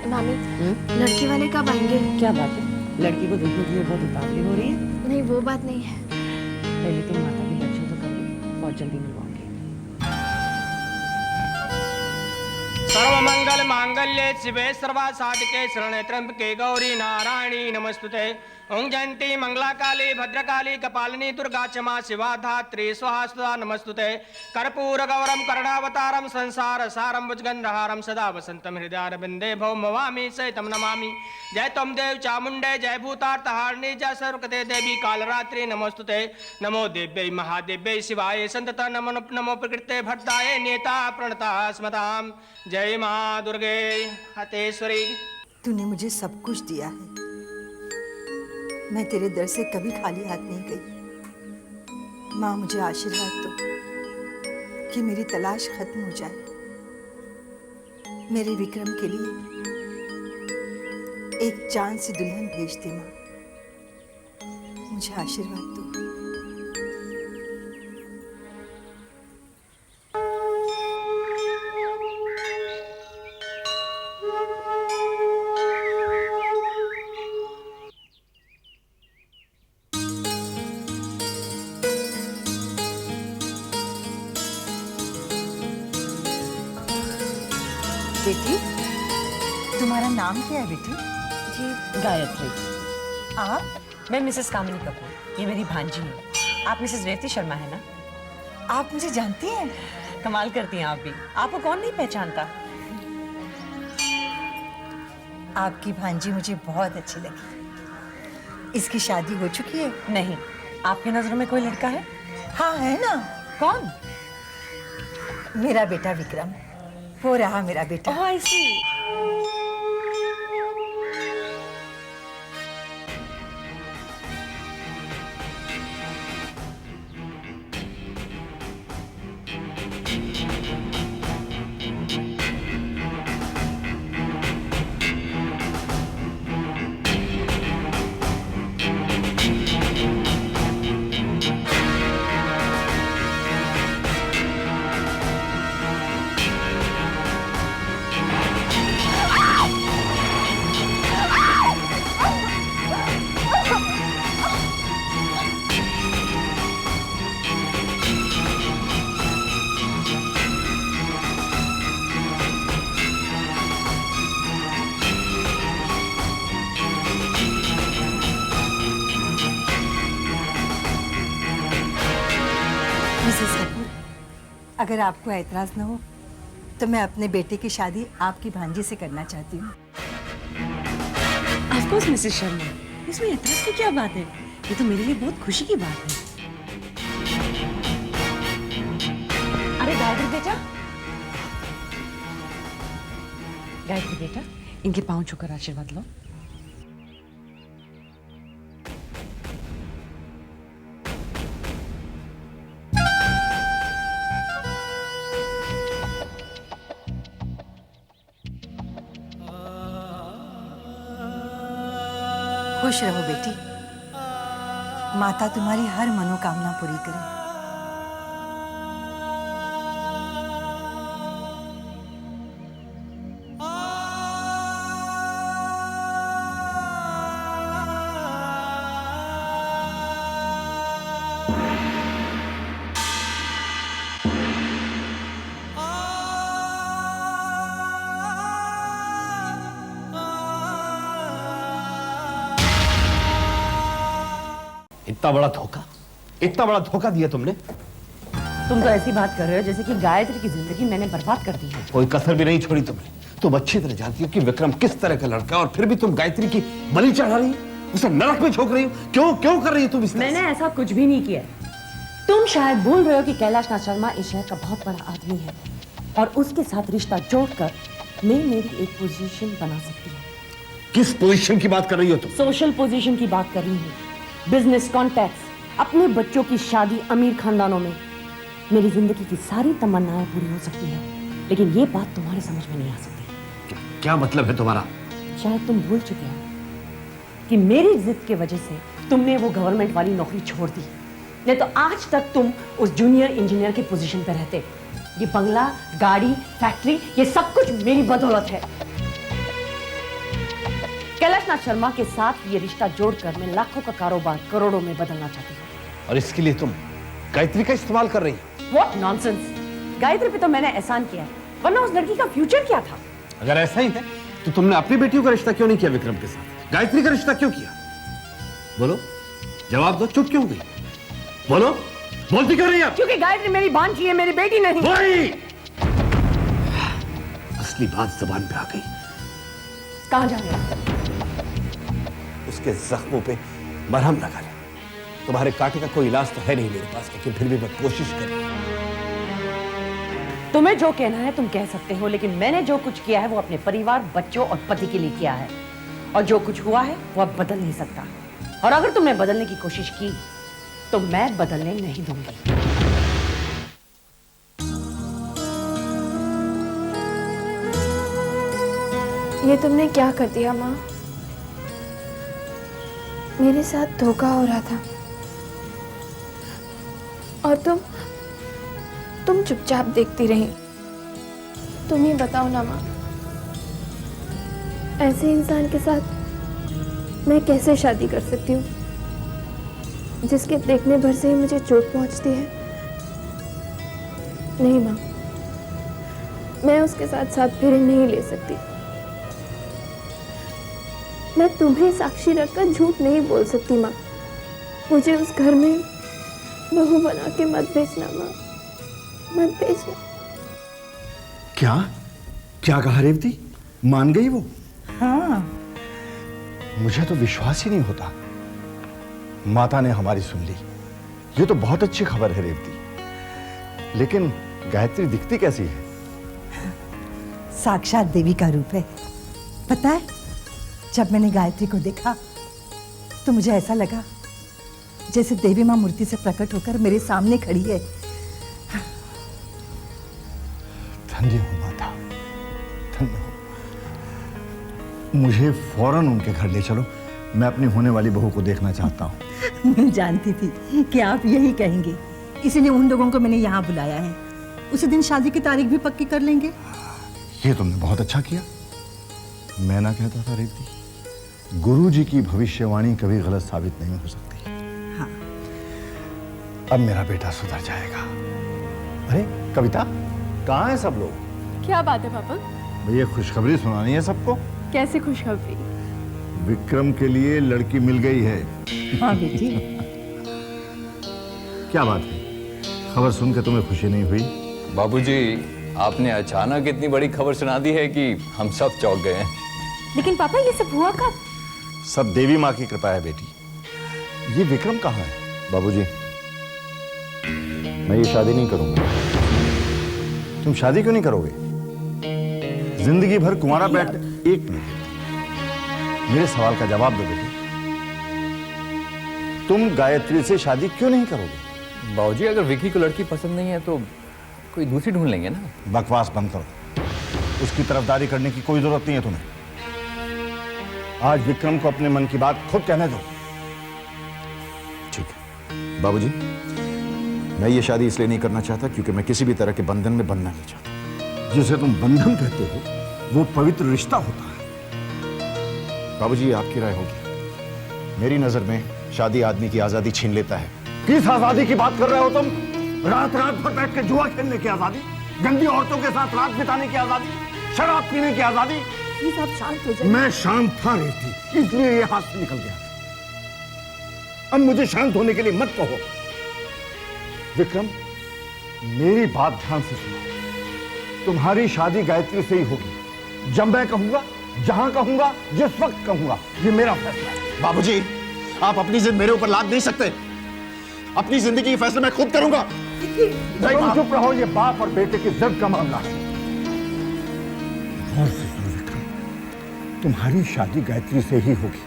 मामी, लड़की वाले कब आएंगे? क्या बात है, लड़की को देखने के लिए बहुत उतावली हो रही है? नहीं वो बात नहीं है। पहले तुम माता के दर्शन तो करो, बहुत जल्दी मिलवाऊंगी। सर्वमंगल मांगल्ये शिवे सर्वा साधिके शरणे त्र्यंबके गौरी नारायणी नमस्तुते। ओं जयंती मंगला काली भद्रकाली कपालिनी दुर्गा क्षमा शिवा धात्री स्वाहा सुधा नमस्तुते। कर्पूर गौरम करुणावतारम संसार सारम भुजगंधहारम सदा वसंतम हृदयारविंदे भौमवामी सहितम नमामि। जय तम देव चामुंडे जय भूतार्तहारिणी जय सर्वकते देवी कालरात्रि नमस्तुते। नमो देव्यै महादेव्यै शिवाय संतत नमो नमो प्रकृते भट्टाय नेता प्रणता स्मताम। जय माँ दुर्गे हतेश्वरी। तूने मुझे सब कुछ दिया है, मैं तेरे दर से कभी खाली हाथ नहीं गई। माँ मुझे आशीर्वाद दो कि मेरी तलाश खत्म हो जाए। मेरे विक्रम के लिए एक चांद सी दुल्हन भेज दे माँ, मुझे आशीर्वाद दो। बेटी, तुम्हारा नाम क्या है बेटी? जी गायत्री। आप? मैं मिसेस कामिनी कपूर, ये मेरी भांजी है। आप मिसेस रेवती शर्मा है ना? आप मुझे जानती हैं? कमाल करती हैं आप भी, आपको कौन नहीं पहचानता। आपकी भांजी मुझे बहुत अच्छी लगी। इसकी शादी हो चुकी है? नहीं। आपकी नजरों में कोई लड़का है? हाँ है ना। कौन? मेरा बेटा विक्रम, वो रहा मेरा बेटा। ओह आई सी। अगर आपको एतराज न हो तो मैं अपने बेटे की शादी आपकी भांजी से करना चाहती हूँ। ऑफ कोर्स मिसेस शर्मा, इसमें एतराज की क्या बात है? ये तो मेरे लिए बहुत खुशी की बात है। अरे गायत्री बेटा, गायत्री बेटा, इनके पांव छूकर आशीर्वाद लो। खुश रहो बेटी, माता तुम्हारी हर मनोकामना पूरी करे। इतना बड़ा धोखा दिया तुमने। तुम तो ऐसी बात कर रहे हो जैसे कि गायत्री की जिंदगी मैंने बर्बाद कर दी है। कोई कसर भी नहीं छोड़ी तुमने। तुम अच्छी तरह जानती हो कि विक्रम किस तरह का लड़का है और फिर भी तुम गायत्री की बलि चढ़ा रही हो, उसे नरक में झोंक रही हो। क्यों कर रही हो तुम इस तरह मैंने ऐसा कुछ भी नहीं किया। तुम शायद भूल रहे हो कि कैलाश नाथ शर्मा इस शहर का बहुत बड़ा आदमी है और उसके साथ रिश्ता जोड़कर मैं मेरी एक पोजीशन बना सकती हूँ। किस पोजीशन की बात कर रही हो तुम? सोशल पोजीशन की बात कर रही हूँ। बिजनेस कॉन्टैक्ट्स, अपने बच्चों की शादी अमीर खानदानों में। मेरी जिंदगी की सारी तमन्नाएं पूरी हो सकती है, लेकिन ये बात तुम्हारे समझ में नहीं आ सकती। क्या मतलब है तुम्हारा? शायद तुम भूल चुके हो कि मेरी जिद की वजह से तुमने वो गवर्नमेंट वाली नौकरी छोड़ दी, नहीं तो आज तक तुम उस जूनियर इंजीनियर की पोजीशन पर रहते। ये बंगला, गाड़ी, फैक्ट्री, ये सब कुछ मेरी बदौलत है। कैलाश नाथ शर्मा के साथ ये रिश्ता जोड़कर मैं लाखों का कारोबार करोड़ों में बदलना चाहती हूँ। और इसके लिए तुम गायत्री का इस्तेमाल कर रही हो? What nonsense! गायत्री पे तो मैंने एहसान किया, वरना उस लड़की का फ्यूचर क्या था? अगर ऐसा ही है तो तुमने अपनी बेटियों का रिश्ता क्यों नहीं किया विक्रम के साथ? गायत्री का रिश्ता क्यों किया? बोलो, जवाब दो। चुप क्यों गई? बोलो, बोलती क्यों नहीं आप? क्योंकि गायत्री मेरी भांजी है, मेरी बेटी नहीं। वही असली बात जबान पे आ गई। कहां जा रहे? उसके जख्मों पे मरहम लगा ले। तुम्हारे कांटे का कोई इलाज तो है नहीं मेरे पास, लेकिन फिर भी मैं कोशिश कर रहा हूं। तुम्हें जो कहना है तुम कह सकते हो, लेकिन मैंने जो कुछ किया है वो अपने परिवार, बच्चों और पति के लिए किया है, और जो कुछ हुआ है वो अब बदल नहीं सकता। और अगर तुमने बदलने की कोशिश की तो मैं बदलने नहीं दूंगी। ये तुमने क्या कर दिया माँ? मेरे साथ धोखा हो रहा था और तुम चुपचाप देखती रही। तुम ही बताओ ना माँ, ऐसे इंसान के साथ मैं कैसे शादी कर सकती हूँ जिसके देखने भर से ही मुझे चोट पहुँचती है? नहीं माँ, मैं उसके साथ साथ फेरे नहीं ले सकती। मैं तुम्हें साक्षी रखकर झूठ नहीं बोल सकती माँ। मुझे उस घर में बहू बना के मत भेजना माँ, मत भेजना। क्या कहा रेवती? मान गई वो? हाँ। मुझे तो विश्वास ही नहीं होता। माता ने हमारी सुन ली। ये तो बहुत अच्छी खबर है रेवती। लेकिन गायत्री दिखती कैसी है? साक्षात देवी का रूप है। पता है, जब मैंने गायत्री को देखा तो मुझे ऐसा लगा जैसे देवी मां मूर्ति से प्रकट होकर मेरे सामने खड़ी है। धन्य हो माता, धन्य हो। मुझे फौरन उनके घर ले चलो। मैं अपनी होने वाली बहू को देखना चाहता हूँ। मैं जानती थी कि आप यही कहेंगे, इसीलिए उन लोगों को मैंने यहाँ बुलाया है। उसी दिन शादी की तारीख भी पक्की कर लेंगे। ये तुमने बहुत अच्छा किया। मैं ना कहता था रेवती, गुरु जी की भविष्यवाणी कभी गलत साबित नहीं हो सकती। हाँ। अब मेरा बेटा सुधर जाएगा। अरे कविता, कहाँ है सब लोग? क्या बात है पापा? भैया खुशखबरी सुनानी है सबको। कैसे खुशखबरी? विक्रम के लिए लड़की मिल गई है। हाँ बेटी। क्या बात है, खबर सुनकर तुम्हें खुशी नहीं हुई? बाबूजी, आपने अचानक इतनी बड़ी खबर सुना दी है कि हम सब चौंक गए हैं। लेकिन पापा ये सब हुआ कब? सब देवी माँ की कृपा है बेटी। ये विक्रम कहाँ है? बाबूजी, मैं ये शादी नहीं करूंगा। तुम शादी क्यों नहीं करोगे? जिंदगी भर कुंवारा बैठ। एक मिनट, मेरे सवाल का जवाब दो बेटी। तुम गायत्री से शादी क्यों नहीं करोगे? बाबूजी, अगर विकी को लड़की पसंद नहीं है तो कोई दूसरी ढूंढ लेंगे ना। बकवास बंद करो। उसकी तरफदारी करने की कोई जरूरत नहीं है तुम्हें। आज विक्रम को अपने मन की बात खुद कहने दो। ठीक है बाबूजी, मैं ये शादी इसलिए नहीं करना चाहता क्योंकि मैं किसी भी तरह के बंधन में बंधना नहीं चाहता। जिसे तुम बंधन कहते हो वो पवित्र रिश्ता होता है। बाबूजी, आपकी राय होगी। मेरी नजर में शादी आदमी की आजादी छीन लेता है। किस आजादी की बात कर रहे हो तुम? रात रात भर बैठ के जुआ खेलने की आजादी, गंदी औरतों के साथ रात बिताने की आजादी, शराब पीने की आजादी। प्लीज आप शांत हो जाइए। मैं शांत था रेवती, इसलिए ये हाथ से निकल गया। अब मुझे शांत होने के लिए मत कहो। विक्रम, मेरी बात ध्यान से सुनो। तुम्हारी शादी गायत्री से ही होगी। जब मैं कहूंगा, जहां कहूंगा, जिस वक्त कहूंगा, ये मेरा फैसला है। बाबूजी, आप अपनी जिद मेरे ऊपर लाद नहीं सकते। अपनी जिंदगी के फैसले मैं खुद करूंगा। तुम चुप रहो, ये बाप और बेटे की जिद का मामला है। गौर से सुनो विक्रम, तुम्हारी शादी गायत्री से ही होगी,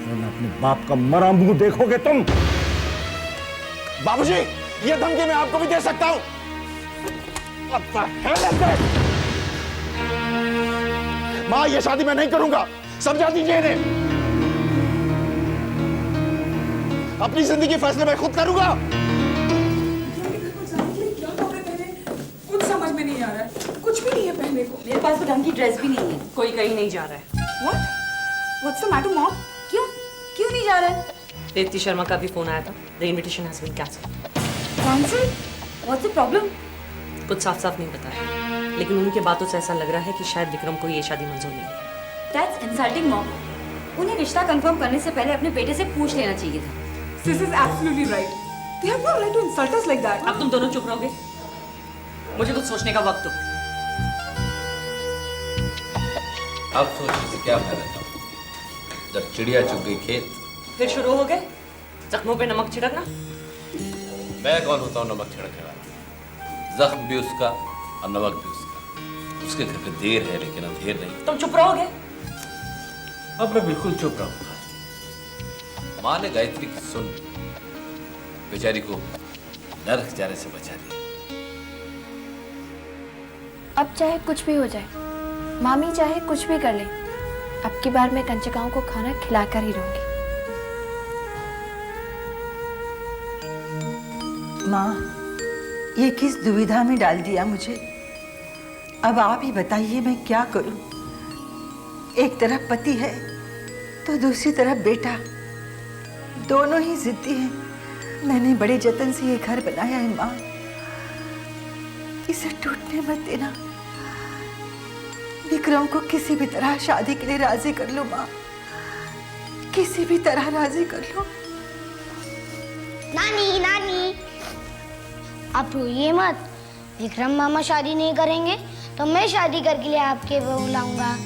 वरना अपने बाप का मरा मुंह देखोगे तुम। बाबूजी, ये धमकी मैं आपको भी दे सकता हूं। मां, ये शादी मैं नहीं करूंगा, समझा दीजिए इन्हें। अपनी जिंदगी फैसले मैं खुद करूंगा। कुछ समझ में नहीं आ रहा है, कुछ भी नहीं है पहनने को। मेरे पास तो ढंग की ड्रेस भी नहीं है। कोई कहीं नहीं जा रहा है। What? What's the matter, mom? क्यों नहीं जा रहा है? देवती शर्मा का भी फोन आया था। The invitation has been cancelled. Cancelled? What's the problem? कुछ साफ साफ नहीं बताया, लेकिन उनके बातों से ऐसा लग रहा है कि शायद विक्रम को ये शादी मंजूर नहीं है। That's insulting, mom. उन्हें रिश्ता कंफर्म करने से पहले अपने बेटे से पूछ लेना चाहिए था। Sis is absolutely right. They have no right to insult us like that. अब तुम दोनों चुप रहोगे? मुझे कुछ सोचने का वक्त दो। अब सोचने से क्या फायदा था? जब चिड़िया चुग गई खेत। फिर शुरू हो गए जख्मों पे नमक छिड़कना। मैं कौन होता हूँ नमक छिड़कने वाला? जख्म भी उसका और नमक भी उसका। उसके घर पे देर है लेकिन अंधेर नहीं। तुम चुप रहोगे? अब मैं बिल्कुल चुप रहूंगा। माँ ने गायत्री की सुन बेचारी को नरक जाने से बचा दिया। अब चाहे कुछ भी हो जाए, मामी चाहे कुछ भी कर ले, अब की बार मैं कंचकाओं को खाना खिलाकर ही रहूंगी। माँ, ये किस दुविधा में डाल दिया मुझे। अब आप ही बताइए मैं क्या करूं। एक तरफ पति है तो दूसरी तरफ बेटा, दोनों ही जिद्दी हैं। मैंने बड़े जतन से ये घर बनाया है माँ, इसे टूटने मत देना। विक्रम को किसी भी तरह शादी के लिए राजी कर लो माँ, किसी भी तरह राजी कर लो। नानी नानी, आप रोइए मत। विक्रम मामा शादी नहीं करेंगे तो मैं शादी करके लिए आपके बहू लाऊंगा।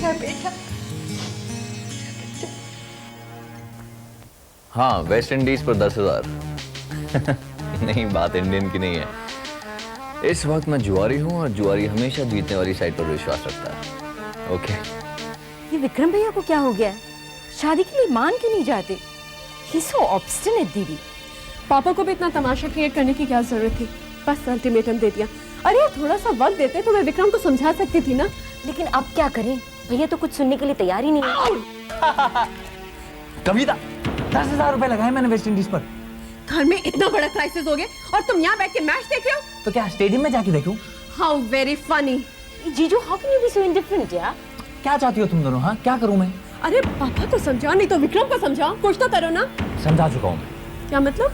बेटा, हाँ, वेस्ट इंडीज पर 10,000। नहीं, बात इंडियन की नहीं है। इस वक्त मैं जुआरी हूँ और जुआरी हमेशा जीतने वाली साइड पर विश्वास रखता है। ओके। ये विक्रम भैया को क्या हो गया है? शादी के लिए मान क्यों नहीं जाते? He's so obstinate, दीदी। पापा को भी इतना तमाशा क्रिएट करने की क्या जरूरत थी? बस अल्टीमेटम दे दिया। अरे यार, थोड़ा सा वक्त देते तो मैं विक्रम को समझा सकती थी ना। लेकिन अब क्या करें? भैया तो कुछ सुनने के लिए तैयार ही नहीं है। कविता, 10,000 रुपए लगाए मैंने वेस्ट इंडीज पर। घर में इतना बड़ा क्राइसिस हो गया और तुम यहाँ बैठ के मैच देख रहे हो? तो क्या स्टेडियम में जाके देखूं? How very funny. जीजू, how can you be so indifferent यार? क्या चाहती हो तुम दोनों? हाँ, क्या करूं मैं? अरे पापा को समझाओ, नहीं तो विक्रम को समझाओ। कुछ तो करो ना। समझा चुका हूं मैं। क्या मतलब?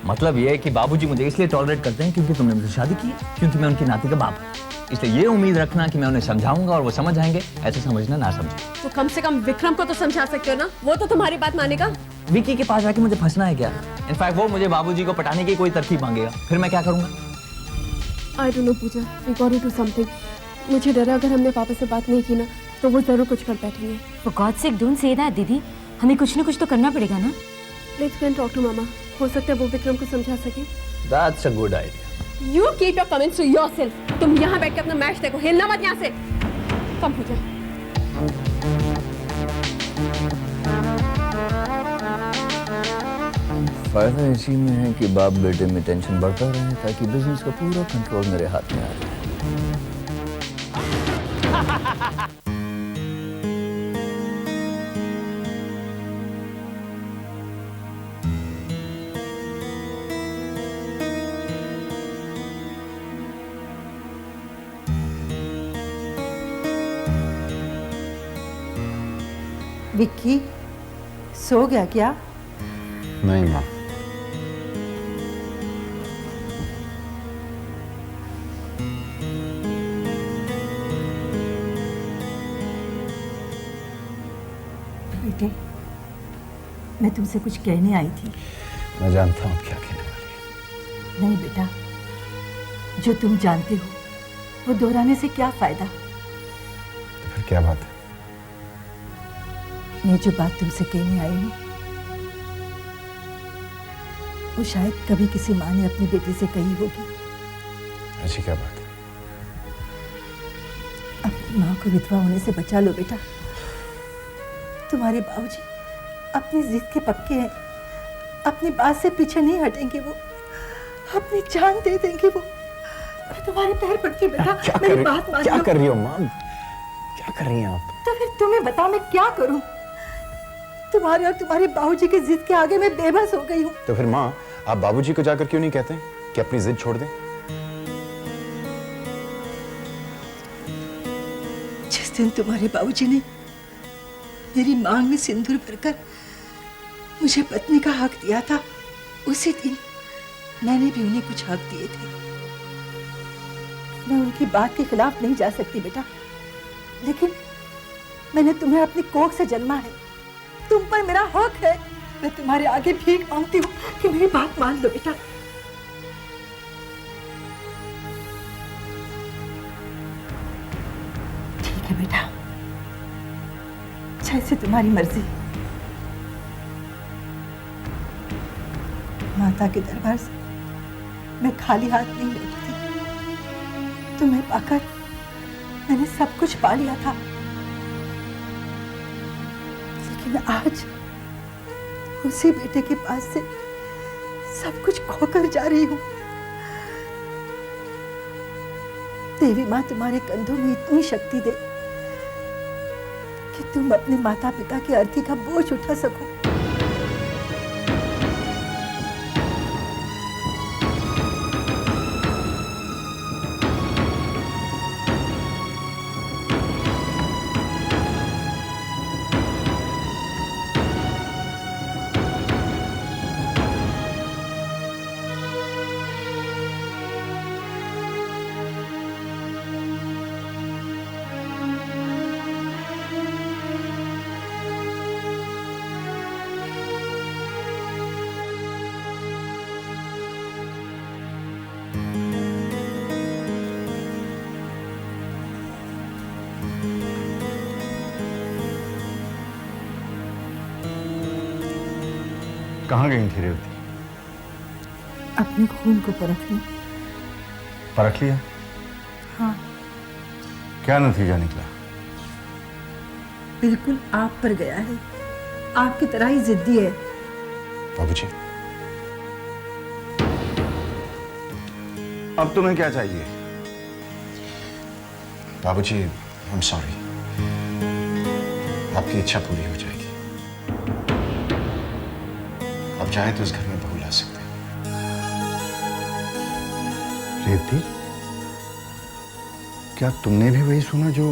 मतलब ये है कि बाबूजी मुझे इसलिए टॉलरेट करते हैं क्योंकि तुमने मुझसे शादी की है, क्योंकि मैं उनकी नाती का बाप हूं। इसलिए ये उम्मीद रखना कि मैं उन्हें समझाऊंगा और वो समझ जाएंगे, ऐसे समझना ना समझे। तो कम से कम विक्रम को तो समझा सकते हो ना, वो तो तुम्हारी बात मानेगा। विकी के पास जाके मुझे फंसना है क्या? इनफैक्ट वो मुझे बाबूजी को पटाने की कोई तरकीब मांगेगा, फिर मैं क्या करूंगा? I don't know Puja, we got to do something. मुझे डर है अगर हमने पापा से बात नहीं की ना तो वो जरूर कुछ कर बैठेंगे। For God's sake, don't say that, दीदी। हमें कुछ ना कुछ तो करना पड़ेगा ना। Let's go and talk to मामा। हो सकता है वो विक्रम को समझा सके। That's a good idea. You keep your comments to yourself. तुम यहाँ बैठ के अपना मैच देखो, हिलना मत यहाँ से। कम पूजा। फायदा इसी में है कि बाप बेटे में टेंशन बढ़ता रहे ताकि बिजनेस का पूरा कंट्रोल मेरे हाथ में आ जाए। विक्की सो गया क्या? नहीं माँ, बेटे मैं तुमसे कुछ कहने आई थी। मैं जानता हूँ क्या कहने वाली नहीं बेटा, जो तुम जानते हो वो दोहराने से क्या फायदा। तो फिर क्या बात है? मैं जो बात तुमसे कहने आई हूँ वो शायद कभी किसी माँ ने अपनी बेटी से कही होगी। ऐसी क्या बात है? अपनी माँ को विधवा होने से बचा लो बेटा। तुम्हारे बाबूजी अपनी जिद के पक्के हैं, अपनी बात से पीछे नहीं हटेंगे। वो अपनी जान दे देंगे। वो मैं तुम्हारे पैर पड़ती बेटा, मेरी बात मान लो। क्या कर रही हो माँ? क्या कर रही हैं आप? तो फिर तुम्हें बताओ मैं क्या करूं? तुम्हारे और तुम्हारे बाबूजी की जिद के आगे मैं बेबस हो गई हूँ। तो फिर माँ आप बाबूजी को जाकर क्यों नहीं कहते कि अपनी जिद छोड़ दें? जिस दिन तुम्हारे बाबूजी ने मेरी मांग में सिंदूर भरकर मुझे पत्नी का हक दिया था, उसी दिन मैंने भी उन्हें कुछ हक दिए थे। मैं उनकी बात के खिलाफ नहीं जा सकती बेटा, लेकिन मैंने तुम्हें अपनी कोख से जन्मा है, तुम पर मेरा हक है। मैं तुम्हारे आगे भीख मांगती हूँ कि मेरी बात मान लो बेटा। ठीक है बेटा, जैसे तुम्हारी मर्जी। माता के दरबार से मैं खाली हाथ नहीं लौटती। तुम्हें पाकर मैंने सब कुछ पा लिया था, लेकिन आज उसी बेटे के पास से सब कुछ खोकर जा रही हूँ। देवी माँ तुम्हारे कंधों में इतनी शक्ति दे कि तुम अपने माता पिता की अर्थी का बोझ उठा सको। कहाँ गई थी रेवती? अपने खून को परखने। परख लिया? हाँ। क्या नतीजा निकला? बिल्कुल आप पर गया है, आपकी तरह ही जिद्दी है। बाबूजी अब तुम्हें क्या चाहिए? बाबूजी आई एम सॉरी, आपकी इच्छा पूरी हो जाएगी। आप चाहे तो इस घर में बहू ला सकते हैं। रेवती, क्या तुमने भी वही सुना जो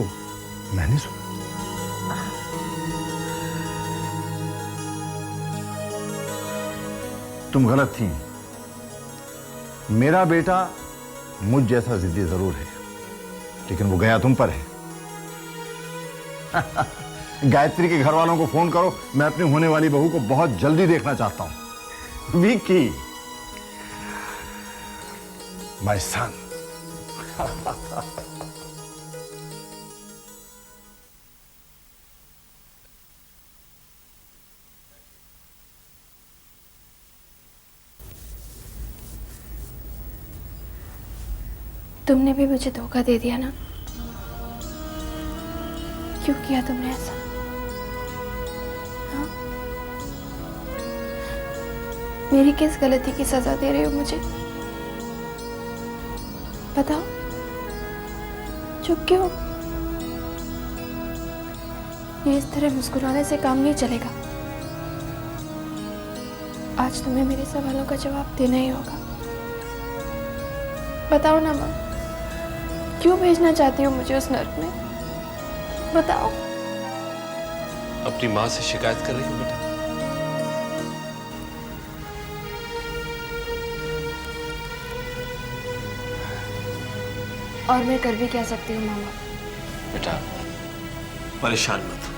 मैंने सुना? तुम गलत थी। मेरा बेटा मुझ जैसा जिद्दी जरूर है, लेकिन वो गया तुम पर है। गायत्री के घर वालों को फोन करो, मैं अपनी होने वाली बहू को बहुत जल्दी देखना चाहता हूं। विक्की, माय सन, तुमने भी मुझे धोखा दे दिया ना। क्यों किया तुमने ऐसा? हाँ? मेरी किस गलती की सजा दे रहे हो मुझे? बताओ। चुप क्यों? ये इस तरह मुस्कुराने से काम नहीं चलेगा। आज तुम्हें मेरे सवालों का जवाब देना ही होगा। बताओ ना माँ, क्यों भेजना चाहती हो मुझे उस नर्क में? बताओ। अपनी माँ से शिकायत कर रही हो बेटा? और मैं कर भी क्या सकती हूँ मामा? बेटा परेशान मत हो।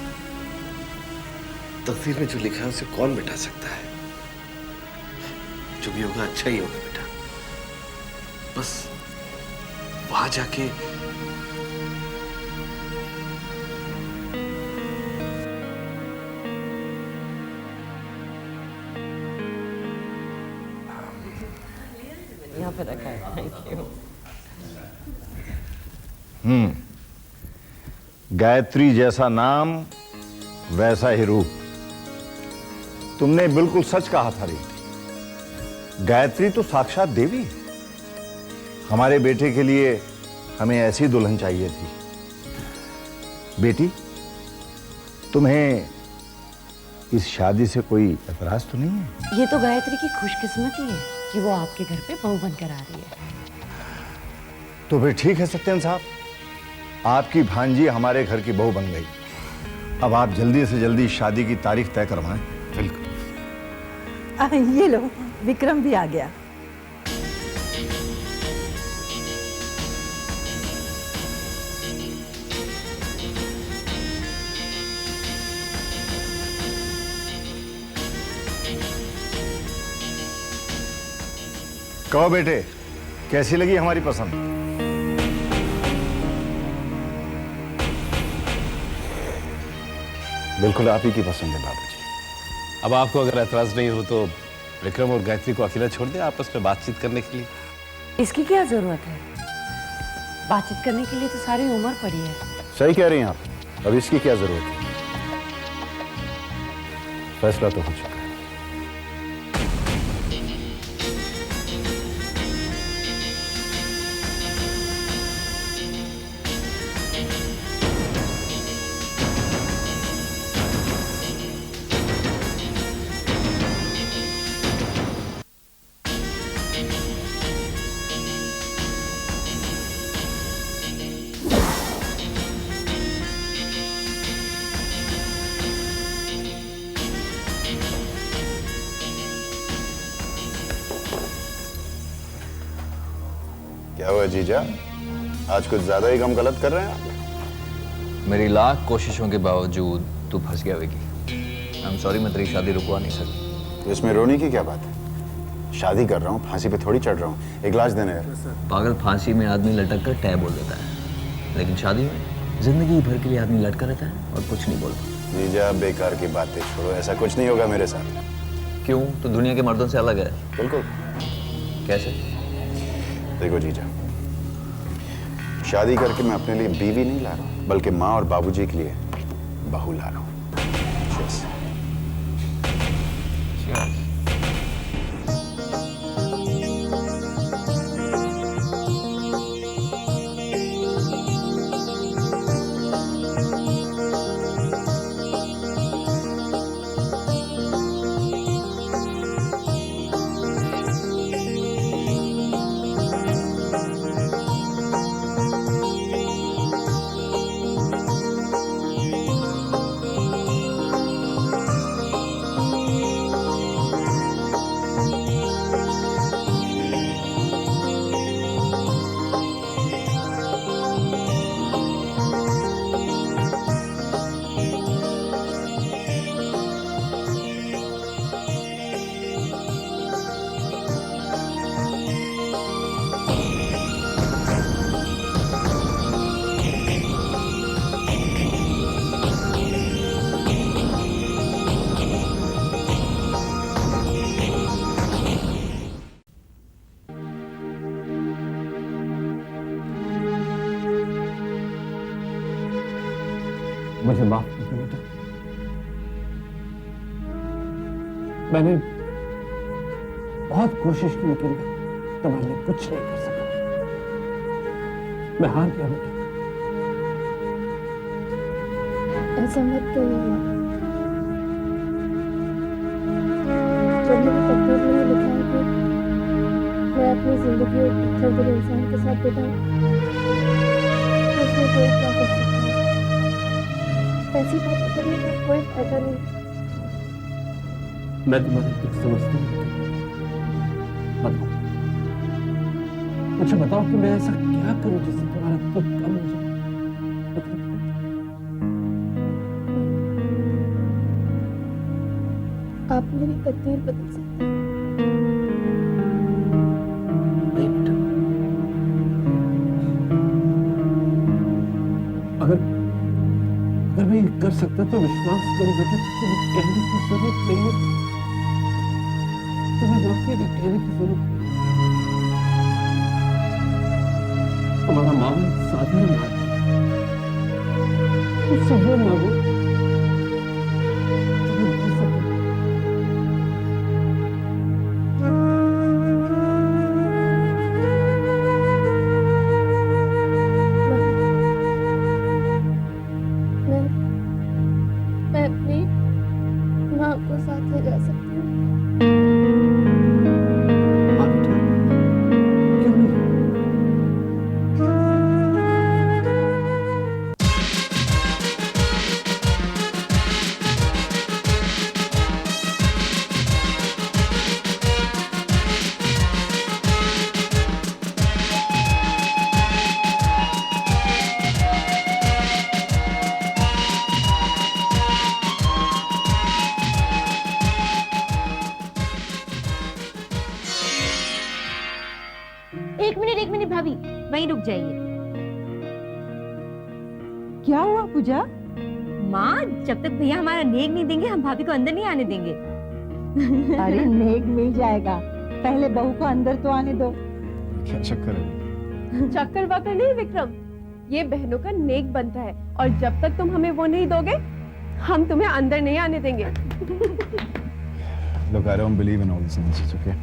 तकदीर में जो लिखा है उसे कौन मिटा सकता है? जो भी होगा अच्छा ही होगा बेटा। बस वहां जाके यहाँ पे रखा है। Thank you. गायत्री जैसा नाम वैसा ही रूप। तुमने बिल्कुल सच कहा था रीति। गायत्री तो साक्षात देवी है। हमारे बेटे के लिए हमें ऐसी दुल्हन चाहिए थी। बेटी, तुम्हें इस शादी से कोई एतराज तो नहीं है? ये तो गायत्री की खुशकिस्मती है कि वो आपके घर पे बहू बनकर आ रही है। तो फिर ठीक है सत्यन साहब, आपकी भांजी हमारे घर की बहू बन गई। अब आप जल्दी से जल्दी शादी की तारीख तय करवाएं। बिल्कुल। ये लो, विक्रम भी आ गया। कहो बेटे, कैसी लगी हमारी पसंद? बिल्कुल आप ही की पसंद है बाबूजी। अब आपको अगर एतराज नहीं हो तो विक्रम और गायत्री को अकेला छोड़ दें आपस में बातचीत करने के लिए। इसकी क्या जरूरत है? बातचीत करने के लिए तो सारी उम्र पड़ी है। सही कह रही हैं आप। अब इसकी क्या जरूरत है? फैसला तो हो चुका है। क्या हुआ जीजा, आज कुछ ज्यादा ही गम गलत कर रहे हैं आप? मेरी लाख कोशिशों के बावजूद तू फंस गया विकी। आई एम सॉरी, मैं तेरी शादी रुकवा नहीं सकती। तो इसमें रोने की क्या बात है? शादी कर रहा हूँ, फांसी पे थोड़ी चढ़ रहा हूँ। एक गिलास देना यार। पागल, फांसी में आदमी लटक कर टै बोल देता है, लेकिन शादी में जिंदगी भर के लिए आदमी लटका रहता है और कुछ नहीं बोलता। जीजा बेकार की बातें छोड़ो, ऐसा कुछ नहीं होगा मेरे साथ। क्यों? तो दुनिया के मर्दों से अलग है। बिल्कुल। कैसे? देखो जीजा, शादी करके मैं अपने लिए बीवी नहीं ला रहा हूं, बल्कि माँ और बाबूजी के लिए बहू ला रहा हूं। Cheers. Cheers. मुझे माफ कर दो बेटा। मैंने बहुत कोशिश की लेकिन तुम्हारे लिए कुछ नहीं कर सका। मैं हार गया बेटा। ऐसा मत कहिए माँ। जब मेरी तकदीर में ही लिखा है कि मैं अपनी जिंदगी एक पत्थर दिल इंसान के साथ बिताऊं, तो उसमें कोई क्या कर सकता है? ऐसी बातें करने का कोई फायदा नहीं। मैं तुम्हारे दुख समझता हूँ। बताओ, मुझे बताओ कि मैं ऐसा क्या करूं जिससे तुम्हारा दुख कम हो जाए। आप मेरी तकदीर बदल सकते हैं। नहीं बेटा, अगर मैं ये कर सकता तो विश्वास करो बेटा, तुम्हें कहने की जरूरत नहीं है। तुम्हें वाकई में कहने की जरूरत नहीं। हमारा मामला साधारण है। मुझसे वो मांगो तुम्हें दे सके। मैं अपनी माँ को साथ ले जा सकती हूँ। क्यों नहीं? एक मिनट भाभी, वहीं रुक जाइए। क्या हुआ पूजा? माँ, जब तक भैया हमारा नेक नहीं देंगे हम भाभी को अंदर नहीं आने देंगे। अरे नेक मिल जाएगा, पहले बहू को अंदर तो आने दो। क्या चक्कर है? चक्कर वक्कर नहीं विक्रम, ये बहनों का नेक बनता है और जब तक तुम हमें वो नहीं दोगे हम तुम्हें अंदर नहीं आने देंगे। Look, I don't believe in all this nonsense, okay?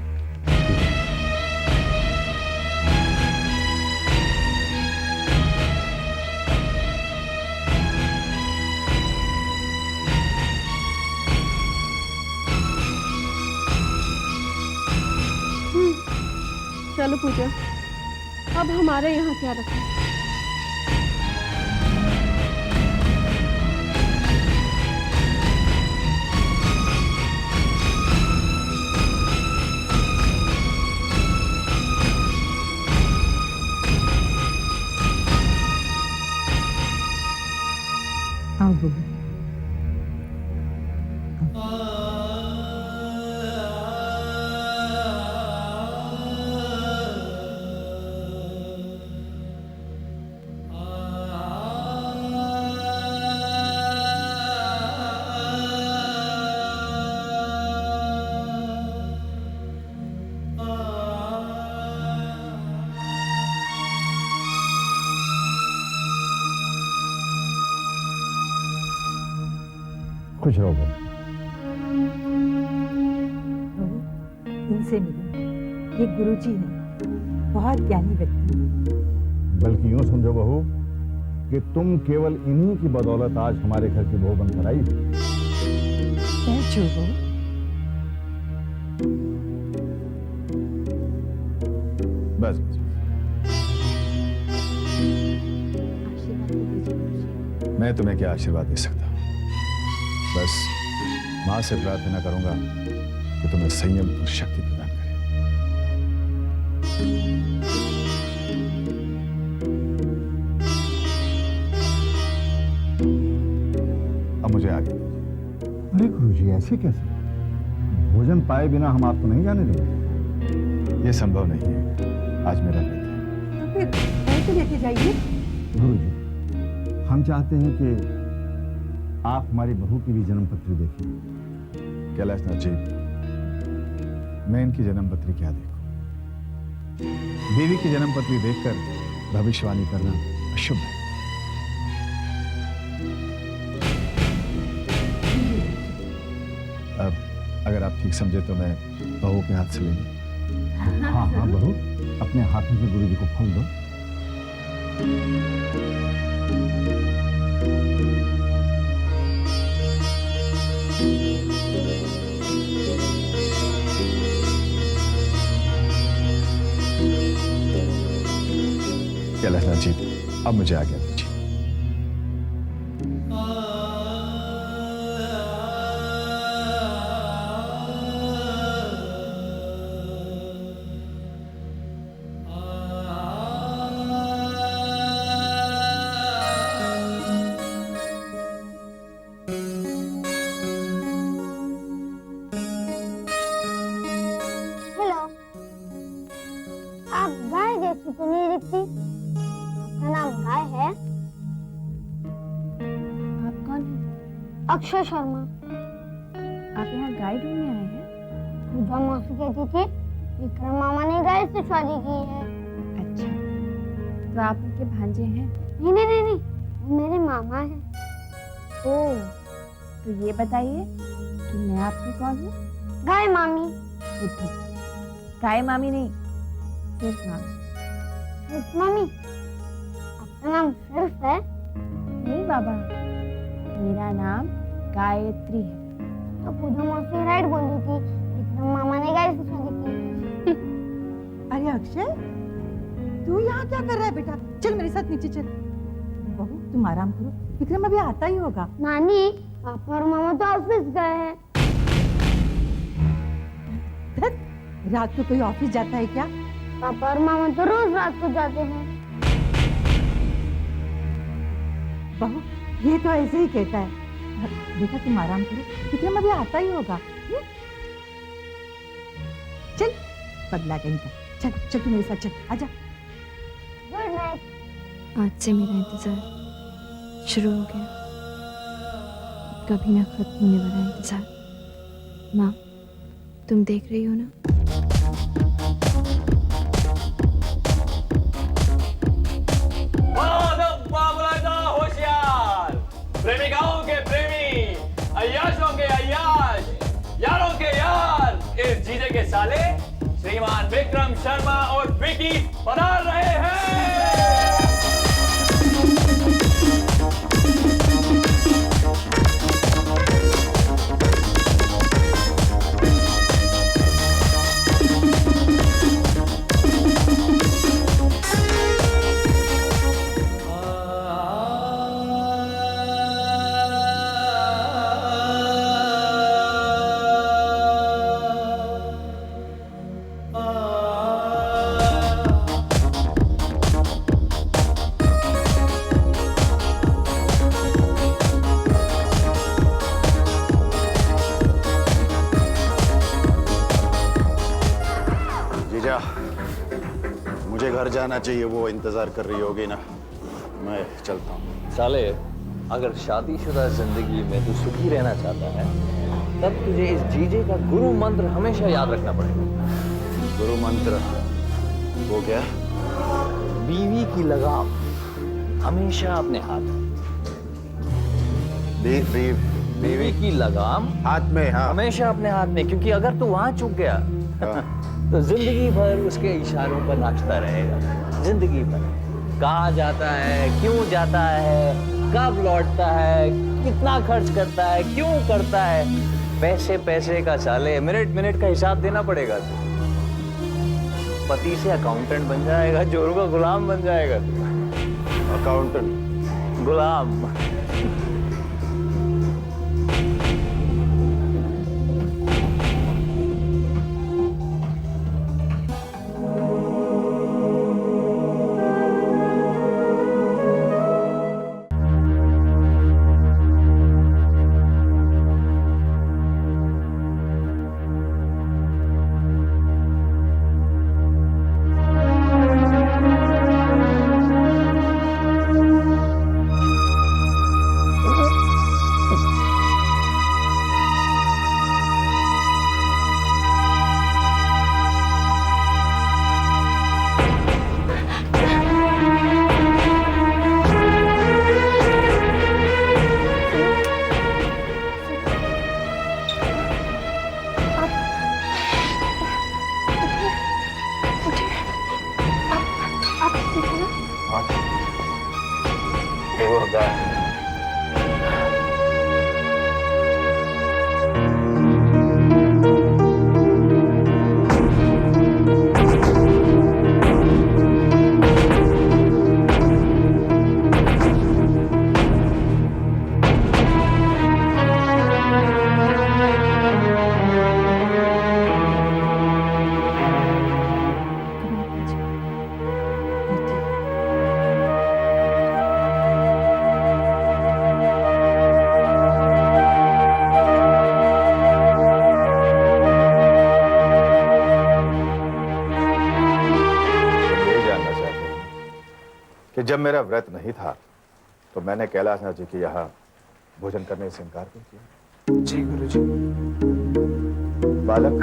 चलो पूजा, अब हमारे यहाँ क्या रखा? आओ बहू। खुश रहो बहू। बहू, इनसे मिलो, ये गुरुजी हैं, बहुत ज्ञानी व्यक्ति हैं। बल्कि यूं समझो बहू कि तुम केवल इन्हीं की बदौलत आज हमारे घर की बहू बनकर आई। क्या छू बहू? बस बस। मैं तुम्हें क्या आशीर्वाद दे सकता हूं? बस मां से प्रार्थना करूंगा कि तुम्हें संयम और शक्ति प्रदान करे। अब मुझे आगे। अरे गुरुजी, ऐसे कैसे? भोजन पाए बिना हम आपको नहीं जाने देंगे। यह संभव नहीं है, आज मेरा व्रत है। तो फिर ऐसे लेके जाइए। गुरुजी, हम चाहते हैं कि आप हमारी बहू की भी जन्म पत्री देखें। कैलाशनाथ जी, मैं इनकी जन्म पत्री क्या देखूं? देवी की जन्म पत्री देखकर भविष्यवाणी करना अशुभ है। अगर आप ठीक समझे तो मैं बहू के हाथ से ले लूं। हाँ हाँ बहू, अपने हाथों से गुरु जी को फल दो। क्या लहना जी, अब मुझे आज्ञा दीजिए। हेलो, आप गाय जैसी तो नहीं दिखती। आपका नाम गाय है? आप कौन हैं? अक्षय शर्मा। आप यहाँ गाय ढूंढने आए हैं? पूजा मौसी कहती थी विक्रम मामा ने गाय से शादी की है। अच्छा, तो आप उनके भांजे हैं? नहीं नहीं नहीं नहीं, वो मेरे मामा हैं। ओह, तो ये बताइए कि मैं आपकी कौन हूँ? गाय मामी। बुद्धू, गाय मामी नहीं, सिर्फ मामी। सिर्फ मामी? आपका नाम सिर्फ है? नहीं बाबा, मेरा नाम गायत्री है। तो पूजा मौसी राइट बोल रही थी, विक्रम मामा ने गाय से शादी की है। अरे अक्षय, तू यहाँ क्या कर रहा है बेटा? चल मेरे साथ नीचे चल। बहू तुम आराम करो, विक्रम अभी आता ही होगा। नानी, पापा और मामा तो ऑफिस गए हैं। रात को कोई ऑफिस जाता है क्या? पापा और मामा तो रोज रात को जाते हैं। बहू ये तो ऐसे ही कहता है। बेटा तुम आराम करो, विक्रम अभी आता ही होगा। चल पगला कहीं का, चल चल तू मेरे साथ चल, आजा। Good night. आज से मेरा इंतजार शुरू हो गया, कभी ना खत्म होने वाला इंतजार। माँ, तुम देख रही हो ना? होशियार, प्रेमिकाओं के प्रेमी, अय्याशों के अय्याश, यारों के यार, इस जीजे के साले श्रीमान विक्रम शर्मा और विकी पधार रहे हैं। मुझे घर जाना चाहिए, वो इंतजार कर रही होगी ना, मैं चलता हूँ। साले, अगर शादीशुदा जिंदगी में तू सुखी रहना चाहता है, तब तुझे इस जीजे का गुरु मंत्र हमेशा याद रखना पड़ेगा। गुरु मंत्र वो क्या? बीवी की लगाम हमेशा अपने हाथ। बीवी की लगाम हाथ में, हाँ, हमेशा अपने हाथ में, क्योंकि अगर तू वहां चूक गया तो जिंदगी भर उसके इशारों पर नाचता रहेगा। जिंदगी भर कहाँ जाता है, क्यों जाता है, कब लौटता है, कितना खर्च करता है, क्यों करता है, पैसे पैसे का साले, मिनट मिनट का हिसाब देना पड़ेगा। तू पति से अकाउंटेंट बन जाएगा, जोरू का गुलाम बन जाएगा। तू अकाउंटेंट गुलाम। जब मेरा व्रत नहीं था तो मैंने कैलाशनाथ जी के यहाँ भोजन करने से इनकार क्यों किया? जी गुरुजी। बालक,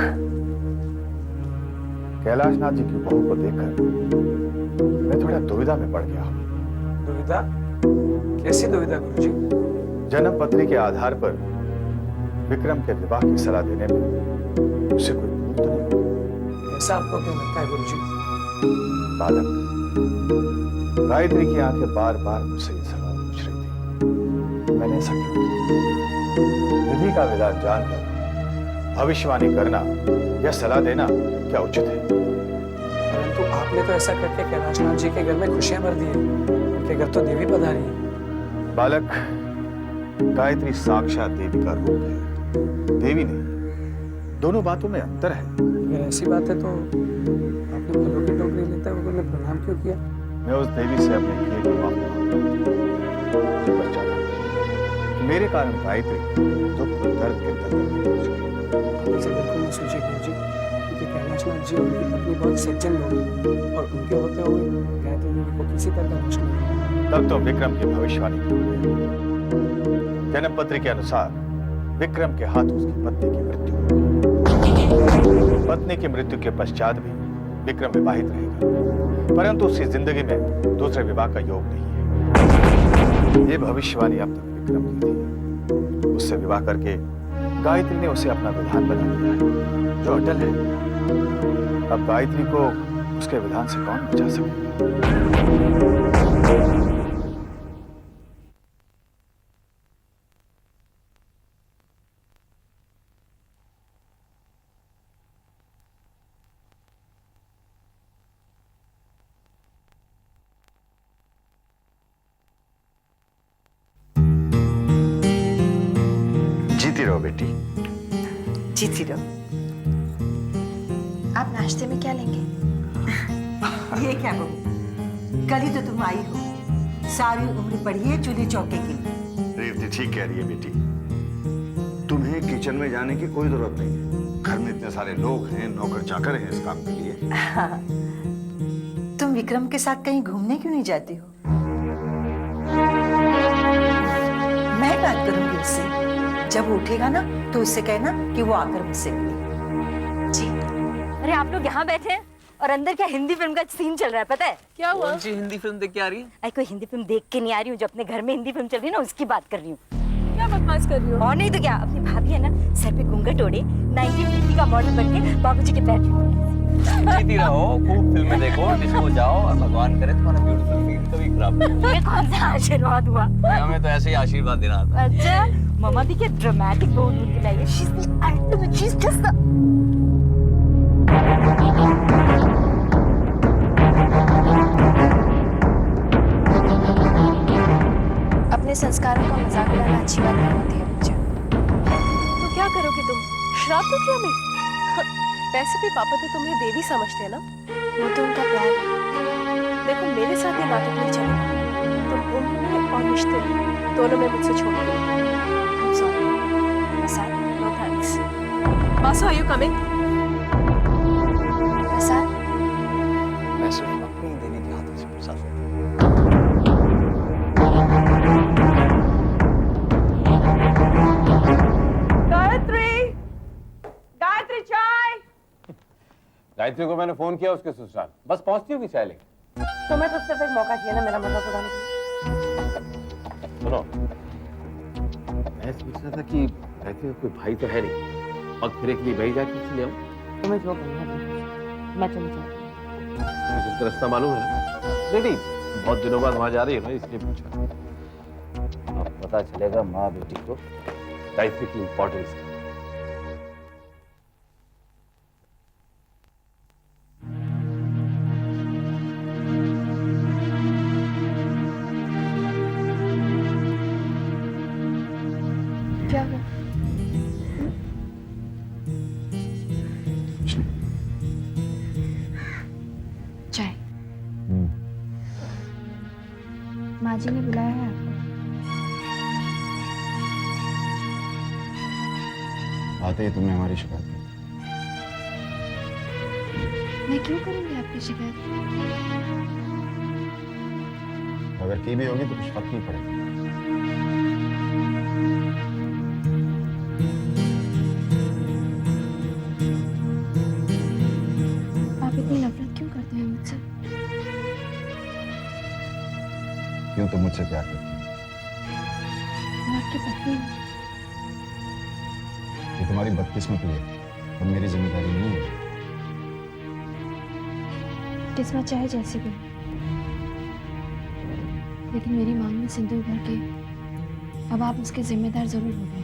कैलाशनाथ जी की बहू को देखकर मैं थोड़ा दुविधा में पड़ गया हूँ। दुविधा? कैसी दुविधा गुरुजी? जन्म पत्री के आधार पर विक्रम के विवाह की सलाह देने में उसे कोई भूल तो नहीं? ऐसा आपको क्यों लगता है गुरुजी? बालक, गायत्री की आंखें बार बार मुझसे ये सवाल पूछ रही थी, मैंने ऐसा क्यों किया? विधि का विधान जानकर भविष्यवाणी करना या सलाह देना क्या उचित है? परंतु आपने तो ऐसा करके कैलाशनाथ जी के घर में खुशियां भर दी है। उनके घर तो देवी पधारी है। बालक, गायत्री साक्षात देवी का रूप है, देवी नहीं। दोनों बातों में अंतर है। अगर ऐसी बात है तो आपने फलों की टोकरी लेते हुए उन्हें प्रणाम क्यों किया? मैं उस देवी से अपने किए की माफी मांगता हूं। मेरे कारण गायत्री दुख और दर्द के दलदल में पहुंच गई। ऐसे बिल्कुल नहीं सोचिए गुरुजी, क्योंकि कैलाशनाथ जी और उनकी पत्नी बहुत सज्जन लोग हैं और उनके होते हुए गायत्री देवी को किसी तरह का दुश्मन नहीं। तब तो विक्रम की भविष्यवाणी जन्म पत्र के अनुसार विक्रम के हाथ उसकी पत्नी की मृत्यु हुई। पत्नी की मृत्यु के पश्चात भी विक्रम विवाहित रहेगा, परंतु उसकी जिंदगी में दूसरे विवाह का योग नहीं है। ये भविष्यवाणी अब तक विक्रम की थी। उससे विवाह करके गायत्री ने उसे अपना विधान बना दिया है, जो अटल है। अब गायत्री को उसके विधान से कौन बचा सकेगा? जीती रहो बेटी। जीती रहो। आप नाश्ते में क्या लेंगे? ये क्या बहू, कल ही तो तुम आई हो, सारी उम्र पड़ी है चूल्हे चौके की। रेवती ठीक कह रही है बेटी, तुम्हें किचन में जाने की कोई जरूरत नहीं है। घर में इतने सारे लोग हैं, नौकर चाकर हैं इस काम के लिए। हाँ। तुम विक्रम के साथ कहीं घूमने क्यों नहीं जाती हो? मैं बात करूंगी उससे, जब वो उठेगा ना तो उससे कहना कि वो आकर मुझसे मिले। जी। अरे आप लोग यहाँ बैठे हैं और अंदर क्या हिंदी फिल्म का सीन चल रहा है, पता है? क्या हुआ? कौन सी हिंदी फिल्म देख के आ रही है? अरे कोई हिंदी फिल्म देख के नहीं आ रही हूँ, जो अपने घर में हिंदी फिल्म चल रही है ना उसकी बात कर रही हूँ। क्या बकवास कर रही हो? और नहीं तो क्या, अपनी भाभी है ना सर पे घूंघट ओढ़े 1950 का मॉडल बन के बाबूजी के पैर छू। जीती रहो, खूब फिल्में देखो, डिस्को जाओ और भगवान करे तुम्हारा ब्यूटीफुल फील कभी खराब नहीं। ये कौन सा आशीर्वाद हुआ? हमें तो ऐसे ही आशीर्वाद देना था। अच्छा, मम्मा भी क्या ड्रामेटिक बहू ढूंढ के लाई है। She's the ultimate, she's just the... अपने संस्कारों का मजाक उड़ाना अच्छी बात नहीं होती है मुझे। तो क्या करोगे तुम? श्राप दो क्या हमें? वैसे भी पापा तो तुम्हें देवी समझते हैं ना? वो तो उनका प्यार है। देखो मेरे साथ ये नाटक नहीं चलेगा। तुम उम्र में और रिश्ते में दोनों में मुझसे छोड़ दो। I'm sorry. Prasad, No thanks. Basu, are you coming? प्रसाद, मैं सिर्फ अपनी देवी के हाथों से प्रसाद गायत्री, गायत्री चाय। गायत्री को मैंने फोन किया उसके ससुराल, बस पहुंचती होगी चाय लेके। तो मैं तो सिर्फ एक मौका किया ना मेरा मजाक उड़ाने के लिए। सुनो, मैं सोच रहा था कि गायत्री का कोई भाई तो है नहीं, पग फिरे के लिए वही जाके ले आऊं। तुम्हें जो करना है मैं चली जाऊँ। मुझे तो रास्ता मालूम है ना? नहीं, बहुत दिनों बाद वहां जा रही है ना, इसलिए पूछा। अब पता चलेगा माँ बेटी को गायत्री की इम्पोर्टेंस। क्या हुआ? चाय। माँ जी ने बुलाया है आपको। आते ही तुमने हमारी शिकायत की। मैं क्यों करूंगी आपकी शिकायत? अगर की भी होगी तो कुछ फर्क नहीं पड़ेगा। आप इतनी नफरत क्यों करते हैं मुझसे? क्यों तुम मुझसे प्यार करती हो? मैं आपकी पत्नी हूँ। ये तुम्हारी बदकिस्मती है और मेरी जिम्मेदारी नहीं है। किस्मत चाहे जैसी भी, लेकिन मेरी मांग में सिंदूर भर के अब आप उसके जिम्मेदार जरूर हो गए।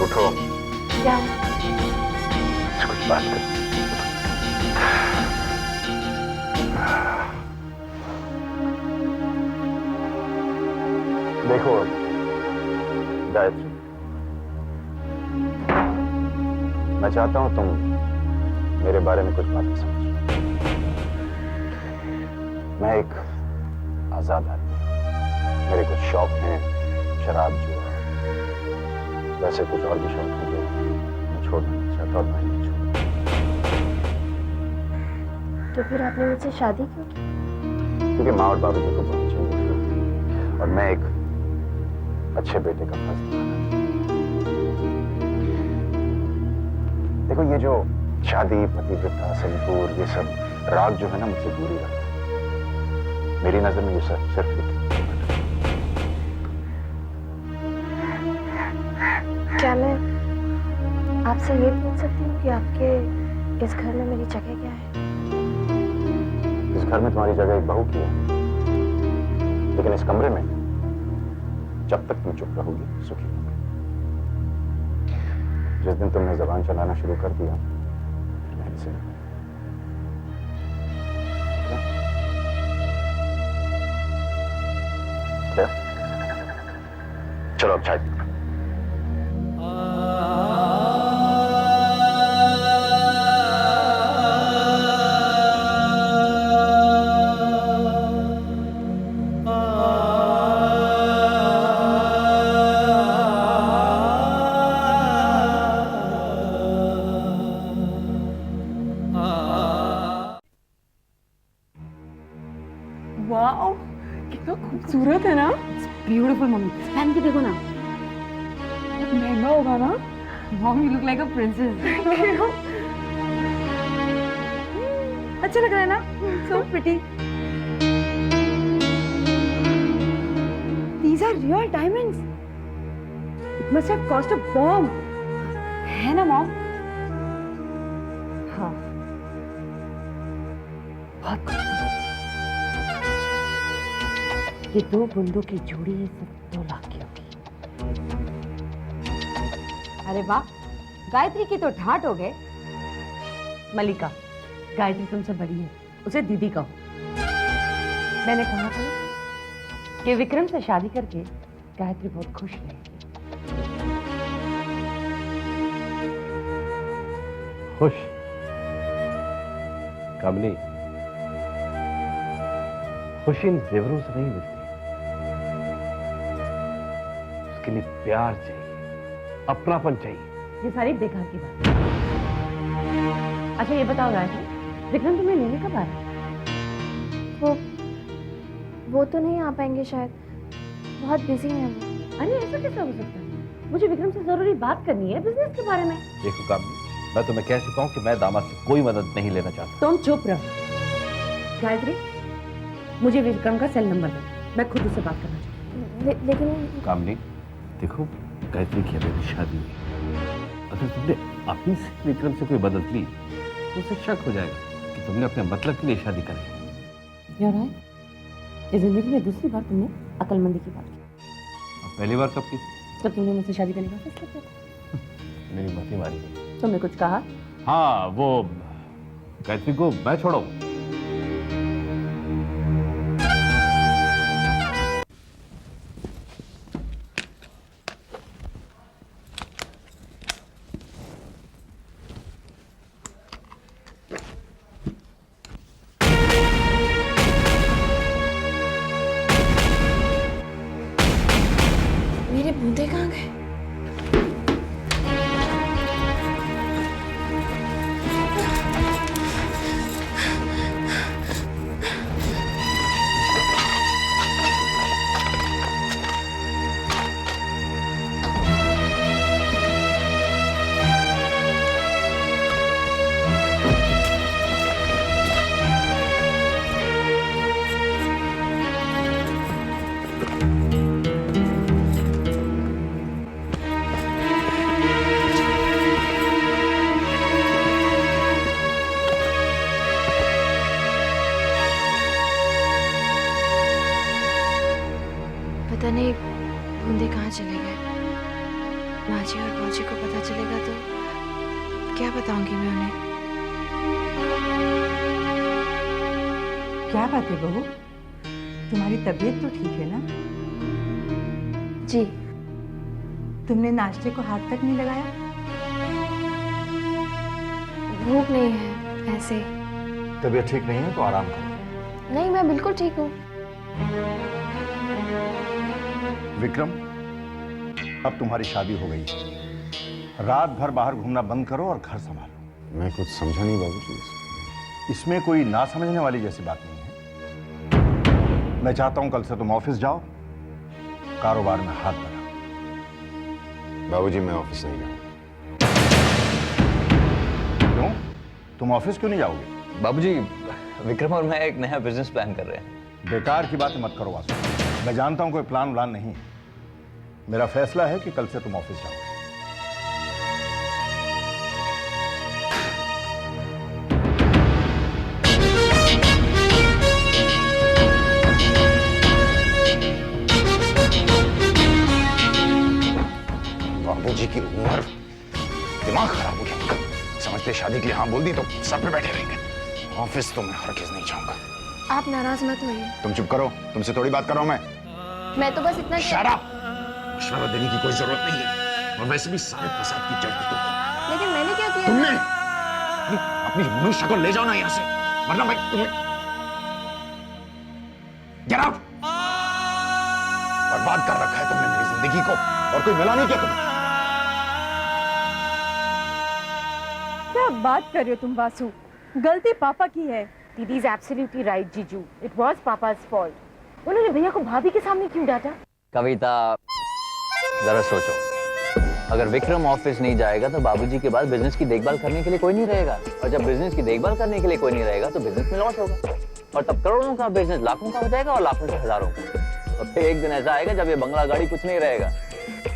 उठो। क्या? कुछ बात कर। देखो गायत्री, मैं चाहता हूं तुम मेरे बारे में कुछ बातें समझो। मैं एक आजाद आदमी हूं। मेरे कुछ शौक हैं, शराब, जुआ, वैसे कुछ और भी शौक हैं जो मैं छोड़ना नहीं चाहता और मैं नहीं छोड़ता। तो फिर आपने मुझसे शादी क्यों की? क्योंकि माँ और बाबूजी को बहुत चिंता थी और मैं एक अच्छे बेटे का फर्ज निभाना। देखो ये जो शादी, पतिव्रता, सिंदूर, ये सब राग जो है ना, मुझसे दूरी रखना। मेरी नजर में ये सब सिर्फ क्या मैं आपसे ये पूछ सकती हूँ कि आपके इस घर में मेरी जगह क्या है? इस घर में तुम्हारी जगह एक बहू की है, लेकिन इस कमरे में जब तक तुम चुप रहोगी सुखी रहोगी। जिस दिन तुमने जबान चलाना शुरू कर दिया मेरे से, क्या? चलो अब चाय पीते हैं। वाओ, कितना खूबसूरत है ना। ब्यूटीफुल मम्मी, पहन के देखो ना। महंगा होगा ना। Mom, you look like a princess. अच्छा लग रहा है ना? So pretty. These are real diamonds. It must have cost a bomb. है ना मॉम? हाँ, बहुत खूबसूरत। ये दो बूंदों की जोड़ी सिर्फ 2 लाख की होगी। अरे वाह, गायत्री की तो ठाट हो गए। मलिका, गायत्री तुमसे बड़ी है, उसे दीदी कहो। मैंने कहा था कि विक्रम से शादी करके गायत्री बहुत खुश रहेगी। खुश? कामनी, खुशी इन जेवरों से नहीं मिलती। उसके लिए प्यार चाहिए, अपनापन चाहिए। ये सारी बेकार की बात है। अच्छा ये बताओ गायत्री, विक्रम तुम्हें लेने कब आ रहा है? वो तो नहीं आ पाएंगे शायद, बहुत बिजी हैं वो। अरे ऐसा कैसे हो सकता है? मुझे विक्रम से जरूरी बात करनी है बिजनेस के बारे में। देखो कामनी, मैं तुम्हें कह चुका हूं कि मैं दामाद से कोई मदद नहीं लेना चाहता। तुम चुप रहो। गायत्री, मुझे विक्रम का सेल नंबर दो, मैं खुद उससे बात करना चाहती हूँ। लेकिन कामनी, देखो गायत्री की अभी शादी हुई। अगर तुमने अपनी से विक्रम से कोई मदद ली तो उसे शक हो जाएगा कि तुमने अपने मतलब के लिए शादी करी। यार ये जिंदगी में दूसरी बार तुमने अकलमंदी की बात की। पहली बार कब की? जब तुमने मुझसे शादी करने का फैसला किया था। मेरी मती मारी। तुमने कुछ कहा? हाँ, वो गायत्री को मैं छोड़ाऊं? मेरे बूंदे कहाँ गए? पता नहीं बूंदे कहाँ चले गए। माँ जी और बाबूजी को पता चलेगा तो क्या बताऊंगी मैं उन्हें। क्या बात है बहू, तुम्हारी तबीयत तो ठीक है ना? जी। तुमने नाश्ते को हाथ तक नहीं लगाया? भूख नहीं है ऐसे। तबीयत ठीक नहीं है तो आराम करो। नहीं, मैं बिल्कुल ठीक हूँ। विक्रम, अब तुम्हारी शादी हो गई है। रात भर बाहर घूमना बंद करो और घर संभालो। मैं कुछ समझा नहीं बाबूजी। इसमें कोई ना समझने वाली जैसी बात नहीं है। मैं चाहता हूं कल से तुम ऑफिस जाओ, कारोबार में हाथ बढ़ाओ। बाबूजी मैं ऑफिस नहीं जाऊंगा। क्यों? तुम ऑफिस क्यों नहीं जाओगे? बाबूजी, विक्रम और मैं एक नया बिजनेस प्लान कर रहे हैं। बेकार की बातें मत करो वासु। मैं जानता हूं कोई प्लान व्लान नहीं। मेरा फैसला है कि कल से तुम ऑफिस जाओगे। बाबूजी की उम्र, दिमाग खराब हो गया उनका। समझते शादी के लिए हाँ बोल दी तो सर पे बैठे रहेंगे। ऑफिस तो मैं हरगिज नहीं जाऊंगा। आप नाराज मत होइए। तुम चुप करो, तुमसे थोड़ी बात कर रहा हूं मैं। मैं तो बस इतना Shut up! मशवरा देने की कोई जरूरत नहीं है। और वैसे भी सारे फसाद की जड़ तुम हो। लेकिन मैंने क्या किया? तुमने अपनी मनुष्य को ले जाओ ना यहाँ से, वरना मैं तुम्हें Get out! बर्बाद कर रखा है तुमने मेरी जिंदगी को, और कोई मिला नहीं क्या तुम्हें? क्या बात कर रहे हो तुम वासु? गलती पापा की है। दीदी इज एब्सोल्युटली राइट जीजू। इट वाज पापा's फॉल्ट। उन्होंने भैया को भाभी के सामने क्यों डांटा? कविता, जरा सोचो, अगर विक्रम ऑफिस नहीं जाएगा तो बाबूजी के बाद बिजनेस की देखभाल करने के लिए कोई नहीं रहेगा, और जब बिजनेस की देखभाल करने के लिए कोई नहीं रहेगा तो बिजनेस में लॉस होगा, और तब करोड़ों का बिजनेस लाखों का हो जाएगा और लाखों से हजारों का। और फिर एक दिन ऐसा आएगा जब ये बंगला गाड़ी कुछ नहीं रहेगा।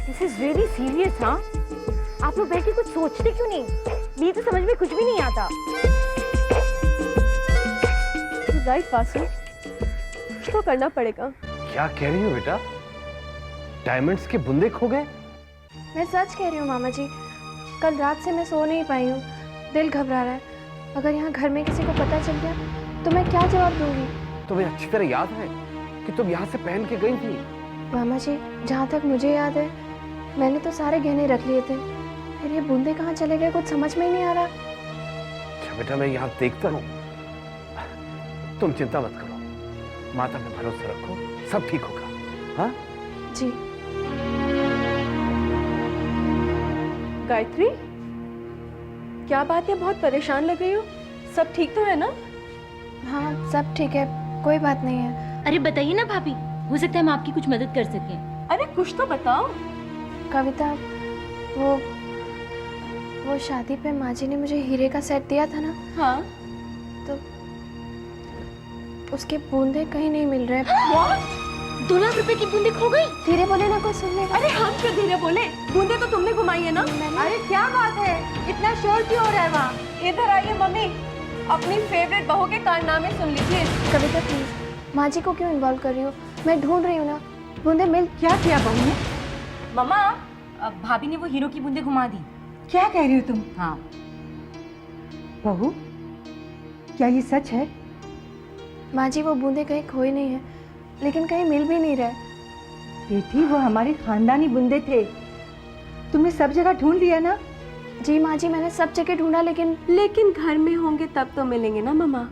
This is really serious. हाँ, आप लोग बैठ के कुछ सोचते क्यों नहीं? मुझे तो समझ में कुछ भी नहीं आता। राइट वासु, तो करना पड़ेगा। क्या कह रही हो बेटा? डायमंड्स के बुंदे खो गए? मैं सच कह रही हूँ मामा जी। कल रात से मैं सो नहीं पाई हूँ, दिल घबरा रहा है। अगर यहाँ घर में किसी को पता चल गया तो मैं क्या जवाब दूंगी? तुम्हें अच्छी तरह याद है कि तुम यहाँ से पहन के गई थी? मामा जी, जहाँ तक मुझे याद है मैंने तो सारे गहने रख लिए थे। फिर ये बूंदे कहाँ चले गए कुछ समझ में ही नहीं आ रहा। अच्छा बेटा, मैं यहाँ देखता हूँ। तुम चिंता मत करो, माता पे भरोसा रखो, सब ठीक होगा। हाँ जी। गायत्री, क्या बात है? बहुत परेशान लग रही हो। सब ठीक तो है ना? हाँ, सब ठीक है, कोई बात नहीं है। अरे बताइए ना भाभी, हो सकता है हम आपकी कुछ मदद कर सकें। अरे कुछ तो बताओ। कविता, वो शादी पे माँ जी ने मुझे हीरे का सेट दिया था ना? हाँ। तो उसके बूंदे कहीं नहीं मिल रहे। 2 लाख रुपए की बूंदे खो गई। धीरे बोले ना, कोई सुनने का। अरे हम क्यों धीरे बोले? बूंदे तो तुमने घुमाई है ना? अरे क्या बात है, इतना शोर क्यों हो रहा है वहाँ? इधर आइए मम्मी, अपनी फेवरेट बहू के कारनामे सुन लीजिए। कविता प्लीज, माँ जी को क्यों इन्वॉल्व कर रही हो? मैं ढूंढ रही हूँ ना, बूंदे मिल। क्या किया बहू ने? मम्मा, भाभी ने वो हीरो की बूंदे घुमा दी। क्या कह रही हो तुम? हाँ। बहू, क्या ये सच है? माँ जी वो बूंदे कहीं खोई नहीं है, लेकिन कहीं मिल भी नहीं रहे। बेटी वो हमारे खानदानी बूंदे थे, तुमने सब जगह ढूंढ लिया ना? जी माँ जी मैंने सब जगह ढूंढा, लेकिन घर में होंगे तब तो मिलेंगे ना मामा।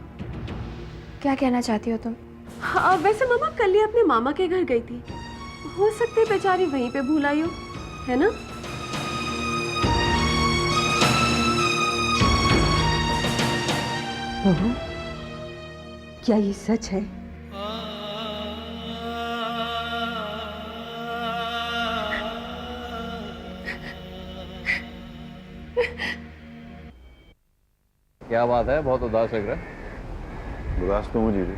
क्या कहना चाहती हो तुम? हाँ वैसे मामा कल ही अपने मामा के घर गई थी, हो सकती है बेचारी वहीं पे भूल आई हो, है ना? बहू क्या ये सच है? क्या बात है, बहुत उदास लग रहा है। उदास तो मुझे भी।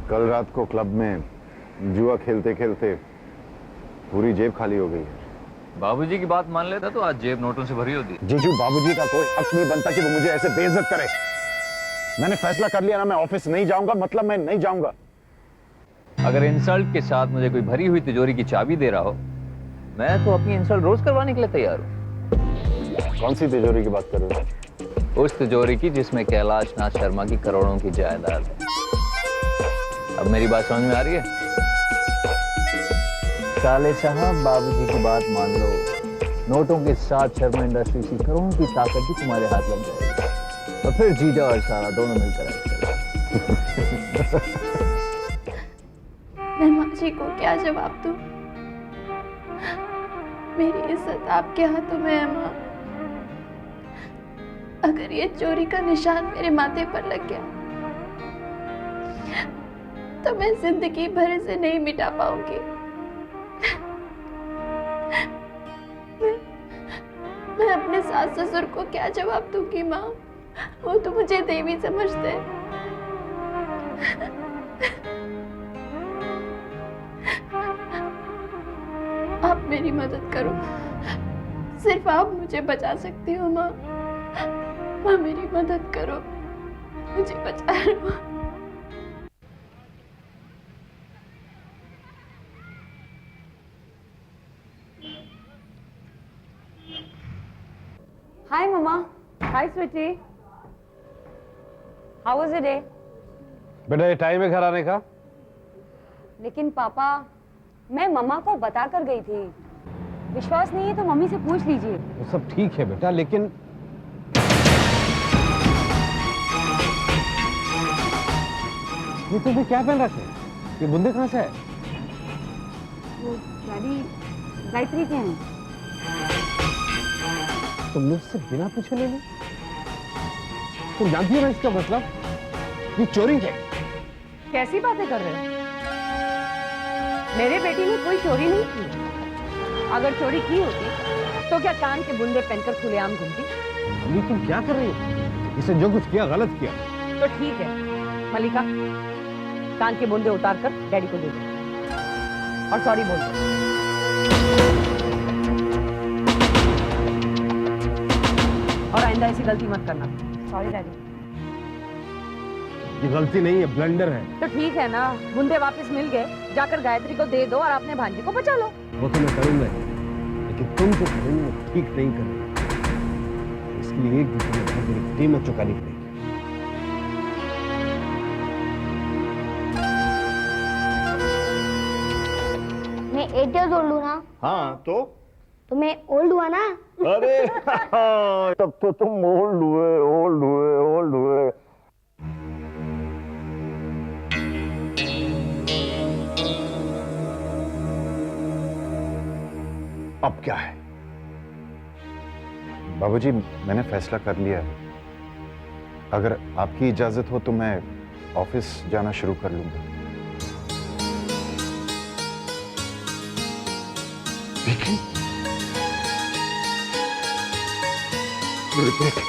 कल रात को क्लब में जुआ खेलते खेलते पूरी जेब खाली हो गई है। बाबूजी की बात मान लेता तो आज जेब नोटों से भरी होती। जीजू बाबूजी का कोई हक नहीं बनता कि वो मुझे ऐसे बेइज्जत करे। मैंने फैसला कर लिया ना, मैं ऑफिस नहीं जाऊंगा, मतलब मैं नहीं जाऊंगा। अगर इंसल्ट के साथ मुझे कोई भरी हुई तिजोरी की चाबी दे रहा हो, मैं तो अपनी इंसल्ट रोज करवाने के लिए तैयार हूँ। कौन सी तिजोरी की बात कर रहे हो? उस तिजोरी की जिसमें कैलाश नाथ शर्मा की करोड़ों की जायदाद है। अब मेरी बात समझ में आ रही है? साले साहब बाबूजी की बात मान लो, नोटों के साथ शर्मा इंडस्ट्रीज की करोड़ों की ताकत भी तुम्हारे हाथ लग जाएगी और फिर जीजा और सारा दोनों मिलकर आएंगे। मैं माँ जी को क्या जवाब दूं? मेरी इज्जत आपके हाथों में है माँ। अगर ये चोरी का निशान मेरे माथे पर लग गया तो मैं जिंदगी भर इसे नहीं मिटा पाऊंगी। मैं अपने सास ससुर को क्या जवाब दूंगी माँ? वो तो मुझे देवी समझते हैं। आप मेरी मदद करो, सिर्फ आप मुझे बचा सकती हो माँ। माँ मेरी मदद करो, मुझे बचा लो। Hi, Mama. Hi, sweetie. How was your day? बेटा ये टाइम है घर आने का? लेकिन पापा, मैं मम्मा को बता कर गई थी। विश्वास नहीं है तो मम्मी से पूछ लीजिए। वो सब ठीक है बेटा, लेकिन ये तुमने क्या पहन रखे? ये बुंदे कहाँ से है? वो डैडी गायत्री के हैं। तुमने उससे बिना पूछे ले ली? तुम जानती हो ना इसका मतलब? ये चोरी है। कैसी बातें कर रहे हो? मेरे बेटी ने कोई चोरी नहीं की। अगर चोरी की होती तो क्या कान के बुंदे पहनकर खुलेआम घूमती? अम्मी तुम क्या कर रही हो? इसे जो कुछ किया गलत किया। तो ठीक है मलिका, कान के बुंदे उतार कर डैडी को दे दो और सॉरी बोल दो। और आइंदा ऐसी गलती मत करना। Sorry daddy. ये गलती नहीं है, ब्लंडर है। तो ठीक है ना, बुंदे वापस मिल गए, जाकर गायत्री को दे दो और अपने भांजे को बचा लो। वो तो मैं करूंगा, लेकिन तुम जो करोगे वो ठीक नहीं करोगे। इसके लिए एक दूसरे में बहुत बड़ी कीमत चुकानी पड़ेगी। मैं 8 years old हूँ ना? हाँ तो मैं ओल्ड हुआ ना? अरे तब तो तुम ओल्ड हुए। अब क्या है? बाबूजी मैंने फैसला कर लिया है। अगर आपकी इजाजत हो तो मैं ऑफिस जाना शुरू कर लूंगा। लेकिन मेरे बेटे,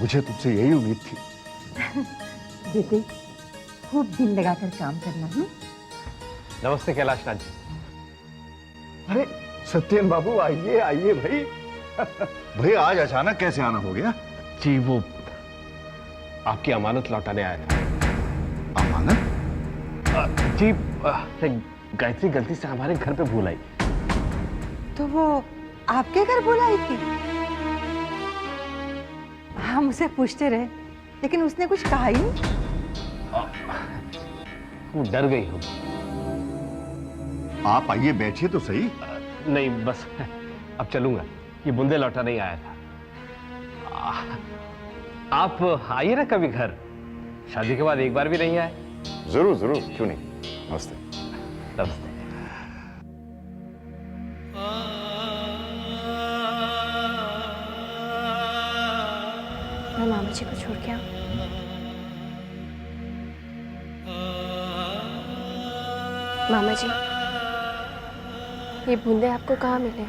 मुझे तुमसे यही उम्मीद थी। बेटे खूब दिल लगाकर काम करना है। नमस्ते कैलाश नाथ जी। अरे सत्येन बाबू आइए आइए भाई। भाई आज अचानक कैसे आना हो गया? जी वो आपकी अमानत लौटाने आया था। अमानत? जी गायत्री गलती से हमारे घर पे भूल आई। तो वो आपके घर बुलाई थी? हम उसे पूछते रहे लेकिन उसने कुछ कहा ही नहीं। वो डर गई होगी। आप आइए, बैठिए तो सही। नहीं बस अब चलूंगा, ये बूंदे लौटा नहीं आया था। आप आइए ना कभी घर, शादी के बाद एक बार भी नहीं आए। जरूर जरूर, क्यों नहीं। नमस्ते। नमस्ते। मैं मामा जी को छोड़ के आऊं? मामा जी, ये बूंदे आपको कहाँ मिले?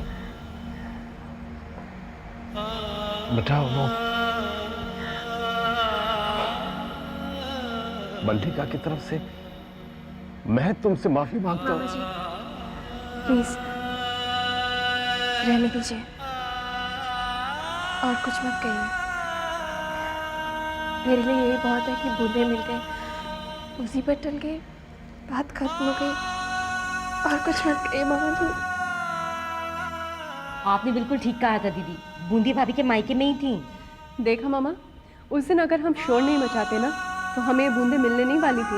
बेटा वो मल्लिका की तरफ से, मैं तुमसे माफी मांगता हूँ। मामा जी, प्लीज रहने दीजिए और कुछ मत कहिए। मेरे लिए यही बहुत है कि बूंदे मिल गए, मुसीबत टल गई, बात खत्म हो गई, और कुछ मत कहिए मामा जी। आपने बिल्कुल ठीक कहा था दीदी, बूंदी भाभी के मायके में ही थी। देखा मामा, उस दिन अगर हम शोर नहीं मचाते ना तो हमें ये बूंदे मिलने नहीं वाली थी।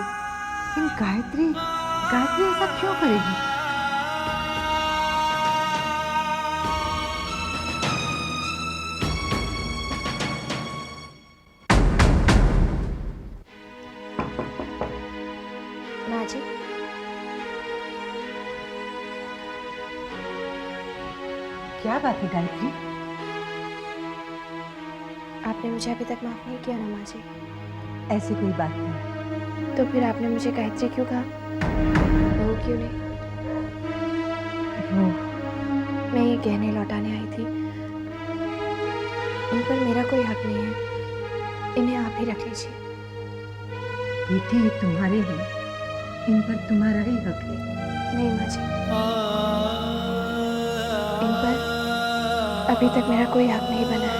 लेकिन गायत्री ऐसा क्यों करेगी? माँ जी, क्या बात है गायत्री? आपने मुझे अभी तक माफ नहीं किया ना माँ जी? ऐसी कोई बात नहीं। तो फिर आपने मुझे गायत्री क्यों कहा? वो क्यों नहीं? वो मैं ये गहने लौटाने आई थी, इन पर मेरा कोई हक नहीं है, इन्हें आप ही रख लीजिए। बेटी ये तुम्हारे हैं, इन पर तुम्हारा ही हक है। नहीं माँ जी, इन पर अभी तक मेरा कोई हक नहीं बना है।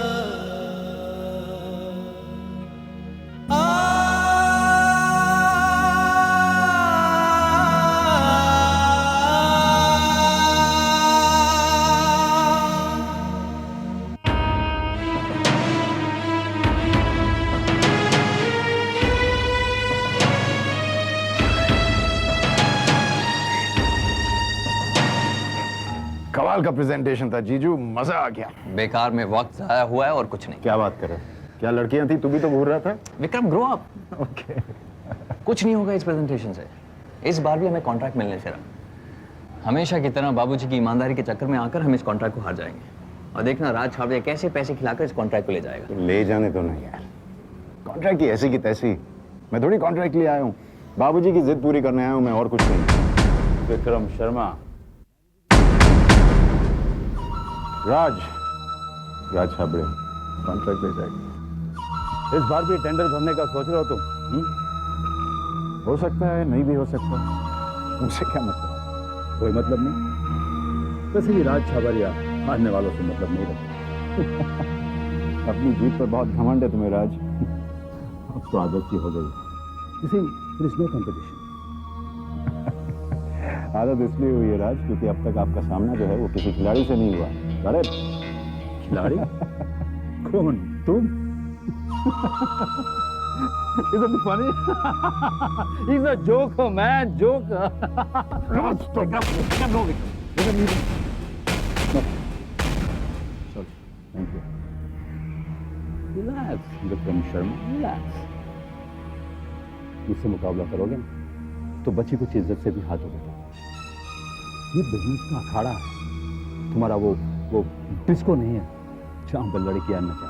कमाल का प्रेजेंटेशन था जीजू, मजा आ गया। बेकार में वक्त जाया हुआ है और कुछ नहीं। क्या बात कर रहे हो? क्या लड़कियां थी? तू भी तो घूर रहा था। Vikram, grow up. ओके। कुछ नहीं होगा इस प्रेजेंटेशन से। इस बार भी हमें कॉन्ट्रैक्ट मिलने से रहा। हमेशा की तरह बाबूजी की ईमानदारी के चक्कर में आकर हम इस कॉन्ट्रैक्ट को हार जाएंगे, और देखना राज छावड़िया कैसे पैसे खिलाकर इस कॉन्ट्रैक्ट को ले जाएगा। ले जाने तो नहीं यार, कॉन्ट्रैक्ट की ऐसी की तैसी। मैं थोड़ी कॉन्ट्रैक्ट लिए आया हूँ, बाबूजी की जिद पूरी करने आया हूँ मैं, और कुछ नहीं। विक्रम शर्मा, राज छाबड़े कॉन्ट्रैक्ट ले जाएगा। इस बार भी टेंडर भरने का सोच रहे हो तुम? हो सकता है, नहीं भी हो सकता, मुझसे क्या मतलब? कोई मतलब नहीं। वैसे भी राज छाबड़िया हारने वालों से मतलब नहीं रखता। अपनी जीत पर बहुत घमंड है तुम्हें राज। अब तो आदत सी हो गई। इसलिए कंपटीशन। आदत इसलिए हुई है राज क्योंकि अब तक आपका सामना जो है वो किसी खिलाड़ी से नहीं हुआ। अरे खिलाड़ी? कौन? तुम? Isn't it funny? He's a joker, man, joker. No. Sorry, thank you. Relax, Vikram Sharma, relax. मुझसे मुकाबला करोगे ना तो बची कुछ इज्जत से भी हाथ होगा। ये बिजनेस का अखाड़ा है, तुम्हारा वो डिस्को नहीं है जहां पर लड़कियां नचा।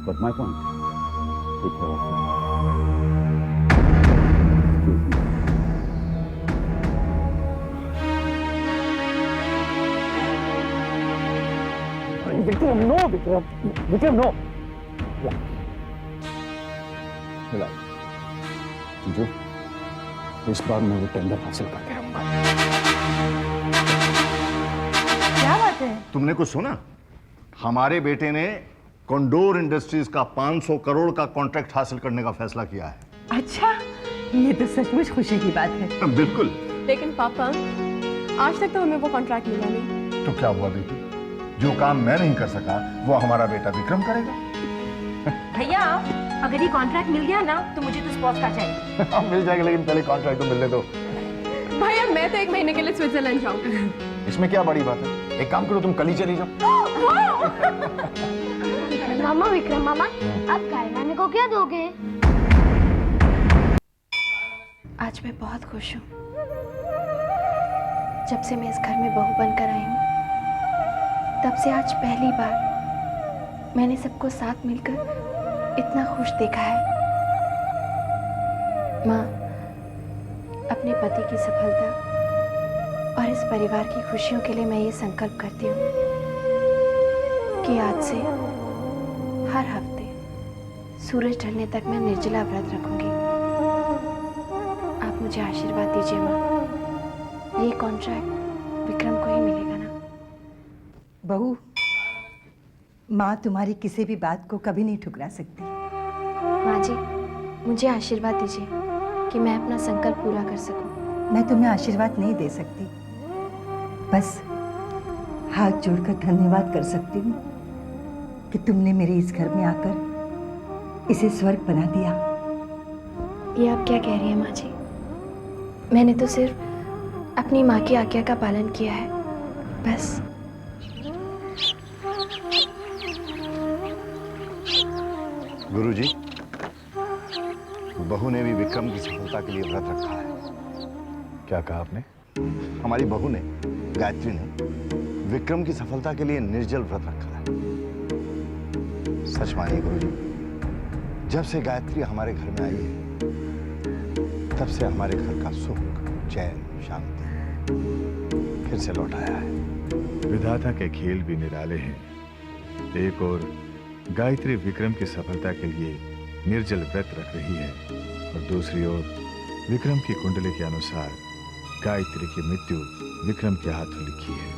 But my point, take care of them. Vikram, no, Vikram, no. Relax. जीजू, इस बार मैं वो टेंडर हासिल करके रहूंगा। क्या बात है? तुमने कुछ सुना? हमारे बेटे ने कॉन्डोर इंडस्ट्रीज का 500 करोड़ का कॉन्ट्रैक्ट हासिल करने का फैसला किया है। अच्छा, ये तो सचमुच खुशी की बात है। बिल्कुल। लेकिन पापा, आज तक तो हमें वो कॉन्ट्रैक्ट मिला नहीं। तो क्या हुआ बेटी, जो काम मैं नहीं कर सका वो हमारा बेटा विक्रम करेगा। भैया अगर ये कॉन्ट्रैक्ट मिल गया ना तो मुझे तो स्पोर्ट्स कार चाहिए। मिल जाएगा, लेकिन पहले कॉन्ट्रैक्ट तो मिलने दो। भैया मैं तो 1 महीने के लिए स्विट्जरलैंड जाऊंगी। इसमें क्या बड़ी बात है, एक काम करो तुम कल ही चली जाओ। मामा, विक्रम मामा, आप गाय नानी को क्या दोगे? आज मैं बहुत खुश हूँ। जब से मैं इस घर में बहू बनकर आई हूँ, तब से आज पहली बार मैंने सबको साथ मिलकर इतना खुश देखा है। माँ, अपने पति की सफलता और इस परिवार की खुशियों के लिए मैं ये संकल्प करती हूँ कि आज से हर हफ्ते सूरज ढलने तक मैं निर्जला व्रत रखूंगी। आप मुझे आशीर्वाद दीजिए माँ, ये कॉन्ट्रैक्ट विक्रम को ही मिलेगा ना? बहू, माँ तुम्हारी किसी भी बात को कभी नहीं ठुकरा सकती। माँ जी, मुझे आशीर्वाद दीजिए कि मैं अपना संकल्प पूरा कर सकूं। मैं तुम्हें आशीर्वाद नहीं दे सकती, बस हाथ जोड़कर धन्यवाद कर सकती हूँ कि तुमने मेरे इस घर में आकर इसे स्वर्ग बना दिया। ये आप क्या कह रही हैं माँ जी? मैंने तो सिर्फ अपनी माँ की आज्ञा का पालन किया है, बस। गुरुजी, बहू ने भी विक्रम की सफलता के लिए व्रत रखा है। क्या कहा आपने? हमारी बहू ने, गायत्री ने, विक्रम की सफलता के लिए निर्जल व्रत रखा है। सच मानिए गुरुजी, जब से गायत्री हमारे घर में आई है, तब से हमारे घर का सुख, चैन, शांति फिर से लौट आया है। विधाता के खेल भी निराले हैं। एक और गायत्री विक्रम की सफलता के लिए निर्जल व्रत रख रही है और दूसरी ओर विक्रम की कुंडली के अनुसार गायत्री की मृत्यु विक्रम के हाथों लिखी है।